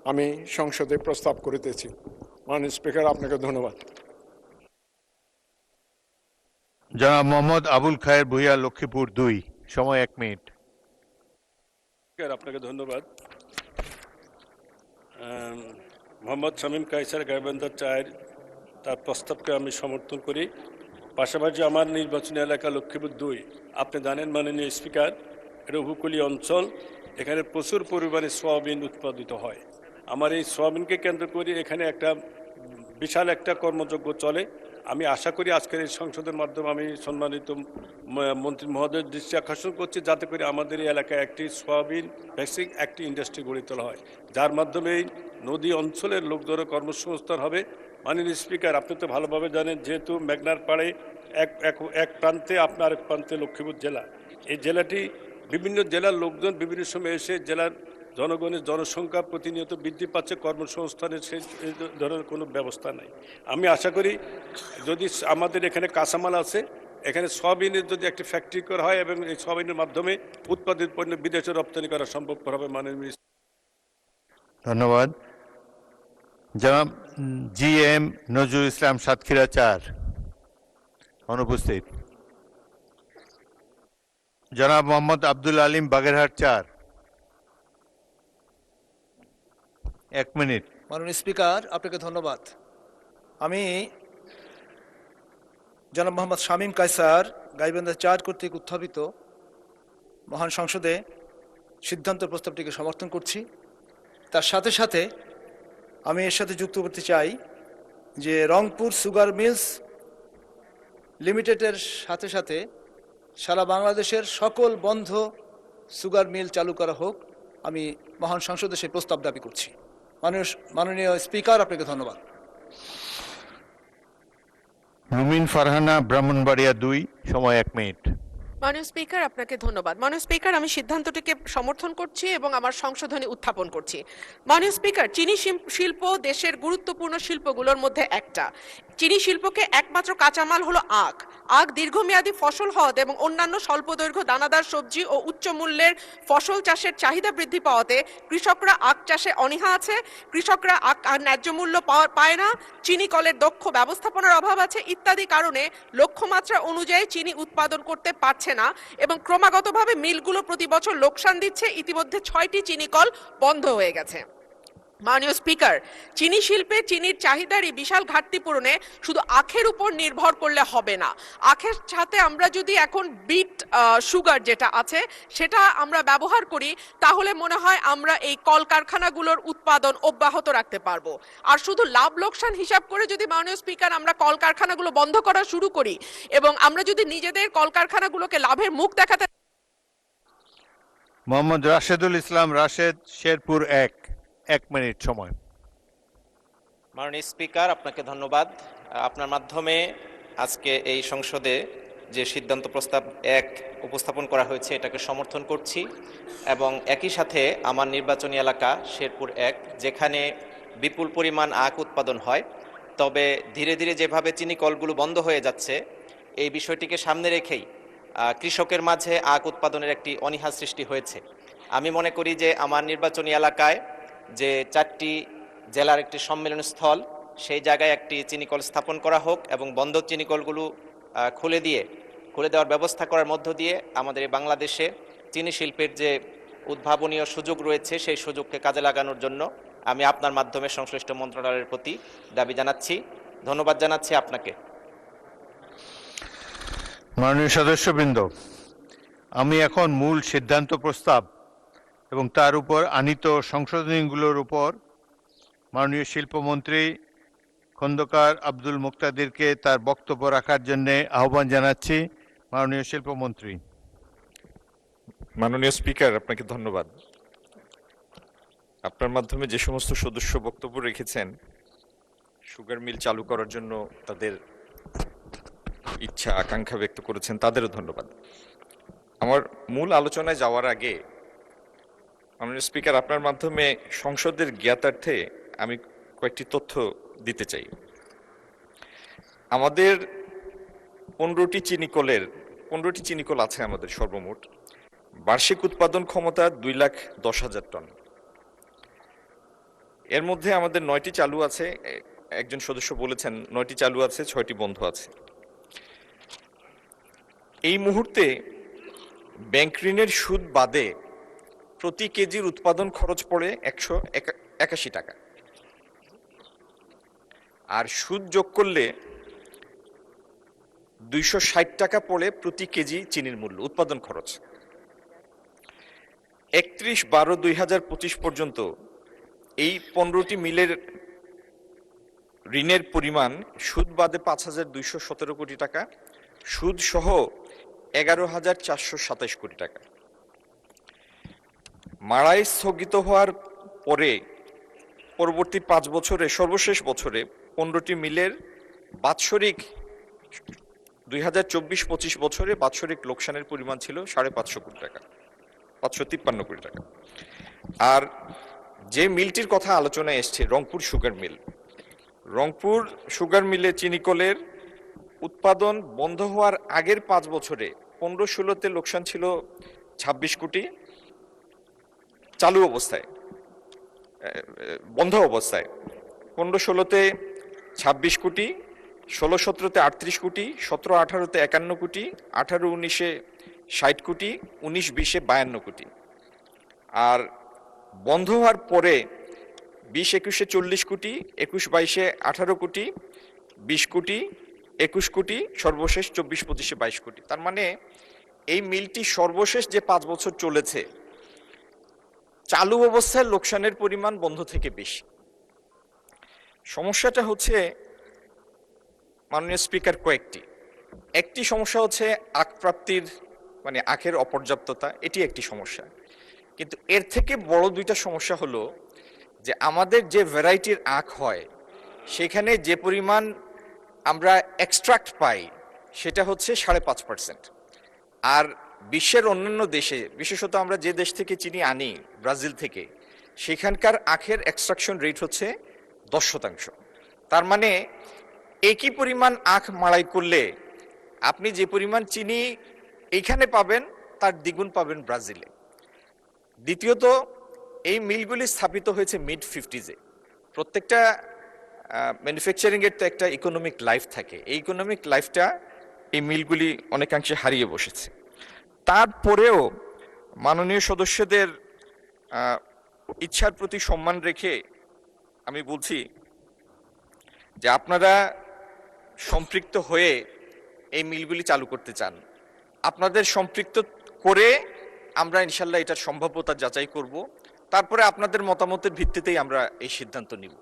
আমি সংসদে প্রস্তাব করিতেছি। মাননীয় স্পিকার, আপনাকে ধন্যবাদ। জনাব মোহাম্মদ আবুল খায়ের ভুইয়া, লক্ষ্মীপুর 2, সময় 1 মিনিট। আপনাকে ধন্যবাদ। মোহাম্মদ শামীম কায়সার গাইবান্ধা 4, তার প্রস্তাবকে আমি সমর্থন করি। পাশাপাশি আমার নির্বাচনী এলাকা লক্ষ্মীপুর 2, আপনি জানেন মাননীয় স্পিকার, এটা উপকূলীয় অঞ্চল, এখানে প্রচুর পরিমাণে সয়াবিন উৎপাদিত হয়। আমার এই সয়াবিনকে কেন্দ্র করে এখানে একটা বিশাল একটা কর্মযজ্ঞ চলে। আমি আশা করি আজকের এই সংসদের মাধ্যমে আমি সম্মানিত মন্ত্রী মহোদয়ের দৃষ্টি আকর্ষণ করছি, যাতে করে আমাদের এই এলাকায় একটি সয়াবিন বেসিক একটি ইন্ডাস্ট্রি গড়ে তোলা হয়, যার মাধ্যমে এই নদী অঞ্চলের লোকদেরও কর্মসংস্থান হবে। মাননীয় স্পিকার, আপনি তো ভালোভাবে জানেন, যেহেতু মেঘনার পাড়ে এক প্রান্তে আপনার আরেক প্রান্তে লক্ষ্মীপুর জেলা, এই জেলাটি বিভিন্ন জেলার লোকজন বিভিন্ন সময় এসে জেলার জনগণের জনসংখ্যা প্রতিনিয়ত বৃদ্ধি পাচ্ছে, কর্মসংস্থানের সেই ধরনের কোনো ব্যবস্থা নাই। আমি আশা করি যদি আমাদের এখানে কাঁচামাল আছে, এখানে সয়াবিনের যদি একটি ফ্যাক্টরি করা হয় এবং এই সয়াবিনের মাধ্যমে উৎপাদিত পণ্য বিদেশে রপ্তানি করা সম্ভবপর হবে। মাননীয় ধন্যবাদ। জনাব GM নজরুল ইসলাম সাতক্ষীরা 4 অনুপস্থিত। জনাব মোহাম্মদ আব্দুল আলিম বাগেরহাট 4 1 মিনিট। মাননীয় স্পিকার, আপনাকে ধন্যবাদ। আমি জনাব মোহাম্মদ শামীম কায়সার গাইবান্ধা 4 কর্তৃক উত্থাপিত মহান সংসদে সিদ্ধান্ত প্রস্তাবটিকে সমর্থন করছি। তার সাথে সাথে আমি এর সাথে যুক্ত করতে চাই যে রংপুর সুগার মিলস লিমিটেডের সাথে সাথে সারা বাংলাদেশের সকল বন্ধ সুগার মিল চালু করা হোক। আমি মহান সংসদে সেই প্রস্তাব দাবি করছি। মাননীয় স্পিকার, আপনাকে ধন্যবাদ। রুমিন ফারহানা ব্রাহ্মণবাড়িয়া 2 সময় 1 মিনিট। মাননীয় স্পিকার, আপনাকে ধন্যবাদ। মাননীয় স্পিকার, আমি সিদ্ধান্তটিকে সমর্থন করছি এবং আমার সংশোধনী উত্থাপন করছি। মাননীয় স্পিকার, চিনি শিল্প দেশের গুরুত্বপূর্ণ শিল্পগুলোর মধ্যে একটা। চিনি শিল্পকে একমাত্র কাঁচামাল হলো আখ। আখ দীর্ঘমেয়াদী ফসল হওয়াতে এবং অন্যান্য স্বল্পদৈর্ঘ্য দানাদার সবজি ও উচ্চ মূল্যের ফসল চাষের চাহিদা বৃদ্ধি পাওয়াতে কৃষকরা আখ চাষে অনীহা আছে। কৃষকরা আখ ন্যায্য মূল্য পায় না, চিনি কলের দক্ষ ব্যবস্থাপনার অভাব আছে ইত্যাদি কারণে লক্ষ্যমাত্রা অনুযায়ী চিনি উৎপাদন করতে পারছে না এবং ক্রমাগতভাবে মিলগুলো প্রতি বছর লোকসান দিচ্ছে। ইতিমধ্যে 6টি চিনি কল বন্ধ হয়ে গেছে। মাননীয় স্পিকার, চিনি শিল্পে চিনির চাহিদারই বিশাল ঘাটতি পূরণে শুধু আখের উপর নির্ভর করলে হবে না। আখের সাথে আমরা যদি এখন বিট সুগার যেটা আছে সেটা আমরা ব্যবহার করি তাহলে মনে হয় আমরা এই কলকারখানাগুলোর উৎপাদন অব্যাহত রাখতে পারবো। আর শুধু লাভ লোকসান হিসাব করে যদি মাননীয় স্পিকার আমরা কলকারখানাগুলো বন্ধ করা শুরু করি এবং আমরা যদি নিজেদের কলকারখানাগুলোকে লাভের মুখ দেখাতে। মোহাম্মদ রাশেদুল ইসলাম রাশেদ শেরপুর 1 মিনিট সময়। মাননীয় স্পিকার, আপনাকে ধন্যবাদ। আপনার মাধ্যমে আজকে এই সংসদে যে সিদ্ধান্ত প্রস্তাব 1 উপস্থাপন করা হয়েছে এটাকে সমর্থন করছি এবং একই সাথে আমার নির্বাচনী এলাকা শেরপুর 1 যেখানে বিপুল পরিমাণ আখ উৎপাদন হয়, তবে ধীরে ধীরে যেভাবে চিনি কলগুলো বন্ধ হয়ে যাচ্ছে এই বিষয়টিকে সামনে রেখেই কৃষকের মাঝে আখ উৎপাদনের একটি অনীহা সৃষ্টি হয়েছে। আমি মনে করি যে আমার নির্বাচনী এলাকায় যে 4টি জেলার একটি সম্মেলন স্থল, সেই জায়গায় একটি চিনিকল স্থাপন করা হোক এবং বন্ধ চিনিকলগুলো খুলে দেওয়ার ব্যবস্থা করার মধ্য দিয়ে আমাদের এই বাংলাদেশে চিনি শিল্পের যে উদ্ভাবনীয় সুযোগ রয়েছে সেই সুযোগকে কাজে লাগানোর জন্য আমি আপনার মাধ্যমে সংশ্লিষ্ট মন্ত্রণালয়ের প্রতি দাবি জানাচ্ছি। ধন্যবাদ জানাচ্ছি আপনাকে। মাননীয় সদস্যবৃন্দ, আমি এখন মূল সিদ্ধান্ত প্রস্তাব এবং তার উপর আনিত সংশোধনীগুলোর উপর মাননীয় শিল্পমন্ত্রী খন্দকার আব্দুল মুক্তাদিরকে তার বক্তব্য রাখার জন্য আহ্বান জানাচ্ছি। মাননীয় শিল্পমন্ত্রী। মাননীয় স্পিকার, আপনাকে ধন্যবাদ। আপনার মাধ্যমে যে সমস্ত সদস্য বক্তব্য রেখেছেন সুগার মিল চালু করার জন্য তাদের ইচ্ছা আকাঙ্ক্ষা ব্যক্ত করেছেন, তাদেরও ধন্যবাদ। আমার মূল আলোচনায় যাওয়ার আগে মাননীয় স্পিকার, আপনার মাধ্যমে সংসদের জ্ঞাতার্থে আমি কয়েকটি তথ্য দিতে চাই। আমাদের 15টি চিনিকল আছে আমাদের সর্বমোট। বার্ষিক উৎপাদন ক্ষমতা 2,10,000 টন। এর মধ্যে আমাদের 9টি চালু আছে, একজন সদস্য বলেছেন 9টি চালু আছে, 6টি বন্ধ আছে। এই মুহূর্তে ব্যাংক ঋণের সুদ বাদে প্রতি কেজির উৎপাদন খরচ পড়ে 181 টাকা, আর সুদ যোগ করলে 260 টাকা পড়ে প্রতি কেজি চিনির মূল্য উৎপাদন খরচ। 31/12/2025 পর্যন্ত এই 15টি মিলের ঋণের পরিমাণ সুদ বাদে 5,217 কোটি টাকা, সুদ সহ 11,427 কোটি টাকা। মাড়াই স্থগিত হওয়ার পরে পরবর্তী 5 বছরে সর্বশেষ বছরে 15টি মিলের বাৎসরিক 2024-25 বছরে বাৎসরিক লোকসানের পরিমাণ ছিল 550 কোটি টাকা, 553 কোটি টাকা। আর যে মিলটির কথা আলোচনায় এসছে Rangpur sugar mill, Rangpur sugar মিলে চিনিকলের উৎপাদন বন্ধ হওয়ার আগের 5 বছরে 15-16তে লোকসান ছিল 26 কোটি, চালু অবস্থায় বন্ধ অবস্থায় 15-16তে 26 কোটি, 16-17তে 38 কোটি, 17-18তে 51 কোটি, 18-19-এ 60 কোটি, 19-20-এ 52 কোটি। আর বন্ধ হওয়ার পরে 20-21-এ 40 কোটি, 21-22-এ 18 কোটি, 20 কোটি, 21 কোটি, সর্বশেষ 24-25-এ 22 কোটি। তার মানে এই মিলটি সর্বশেষ যে 5 বছর চলেছে চালু অবস্থায় লোকসানের পরিমাণ বন্ধ থেকে বেশি। সমস্যাটা হচ্ছে মাননীয় স্পিকার কয়েকটি। একটি সমস্যা হচ্ছে আখ প্রাপ্তির মানে আখের অপর্যাপ্ততা, এটি একটি সমস্যা। কিন্তু এর থেকে বড় দুইটা সমস্যা হলো যে আমাদের যে ভ্যারাইটির আখ হয় সেখানে যে পরিমাণ আমরা এক্সট্রাক্ট পাই সেটা হচ্ছে 5.5%। আর বিশ্বের অন্যান্য দেশে, বিশেষত আমরা যে দেশ থেকে চিনি আনি ব্রাজিল থেকে, সেখানকার আখের এক্সট্রাকশন রেট হচ্ছে 10%। তার মানে একই পরিমাণ আখ মাড়াই করলে আপনি যে পরিমাণ চিনি এইখানে পাবেন তার দ্বিগুণ পাবেন ব্রাজিলে। দ্বিতীয়ত, এই মিলগুলি স্থাপিত হয়েছে মিড 50s-এ। প্রত্যেকটা ম্যানুফ্যাকচারিংয়ের তো একটা ইকোনমিক লাইফ থাকে, এই ইকোনমিক লাইফটা এই মিলগুলি অনেকাংশে হারিয়ে বসেছে। তারপরেও মাননীয় সদস্যদের ইচ্ছার প্রতি সম্মান রেখে আমি বলছি যে আপনারা সম্পৃক্ত হয়ে এই মিলগুলি চালু করতে চান, আপনাদের সম্পৃক্ত করে আমরা ইনশাল্লাহ এটার সম্ভাব্যতা যাচাই করব, তারপরে আপনাদের মতামতের ভিত্তিতেই আমরা এই সিদ্ধান্ত নিব।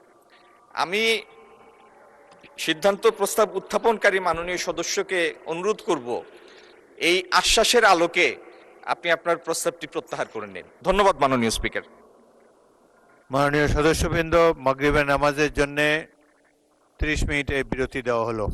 আমি সিদ্ধান্ত প্রস্তাব উত্থাপনকারী মাননীয় সদস্যকে অনুরোধ করব এই আশ্বাসের আলোকে আপনি আপনার প্রস্তাবটি প্রত্যাহার করে নিন। ধন্যবাদ মাননীয় স্পিকার। মাননীয় সদস্যবৃন্দ, মাগরিবের নামাজের জন্য 30 মিনিটের বিরতি দেওয়া হলো।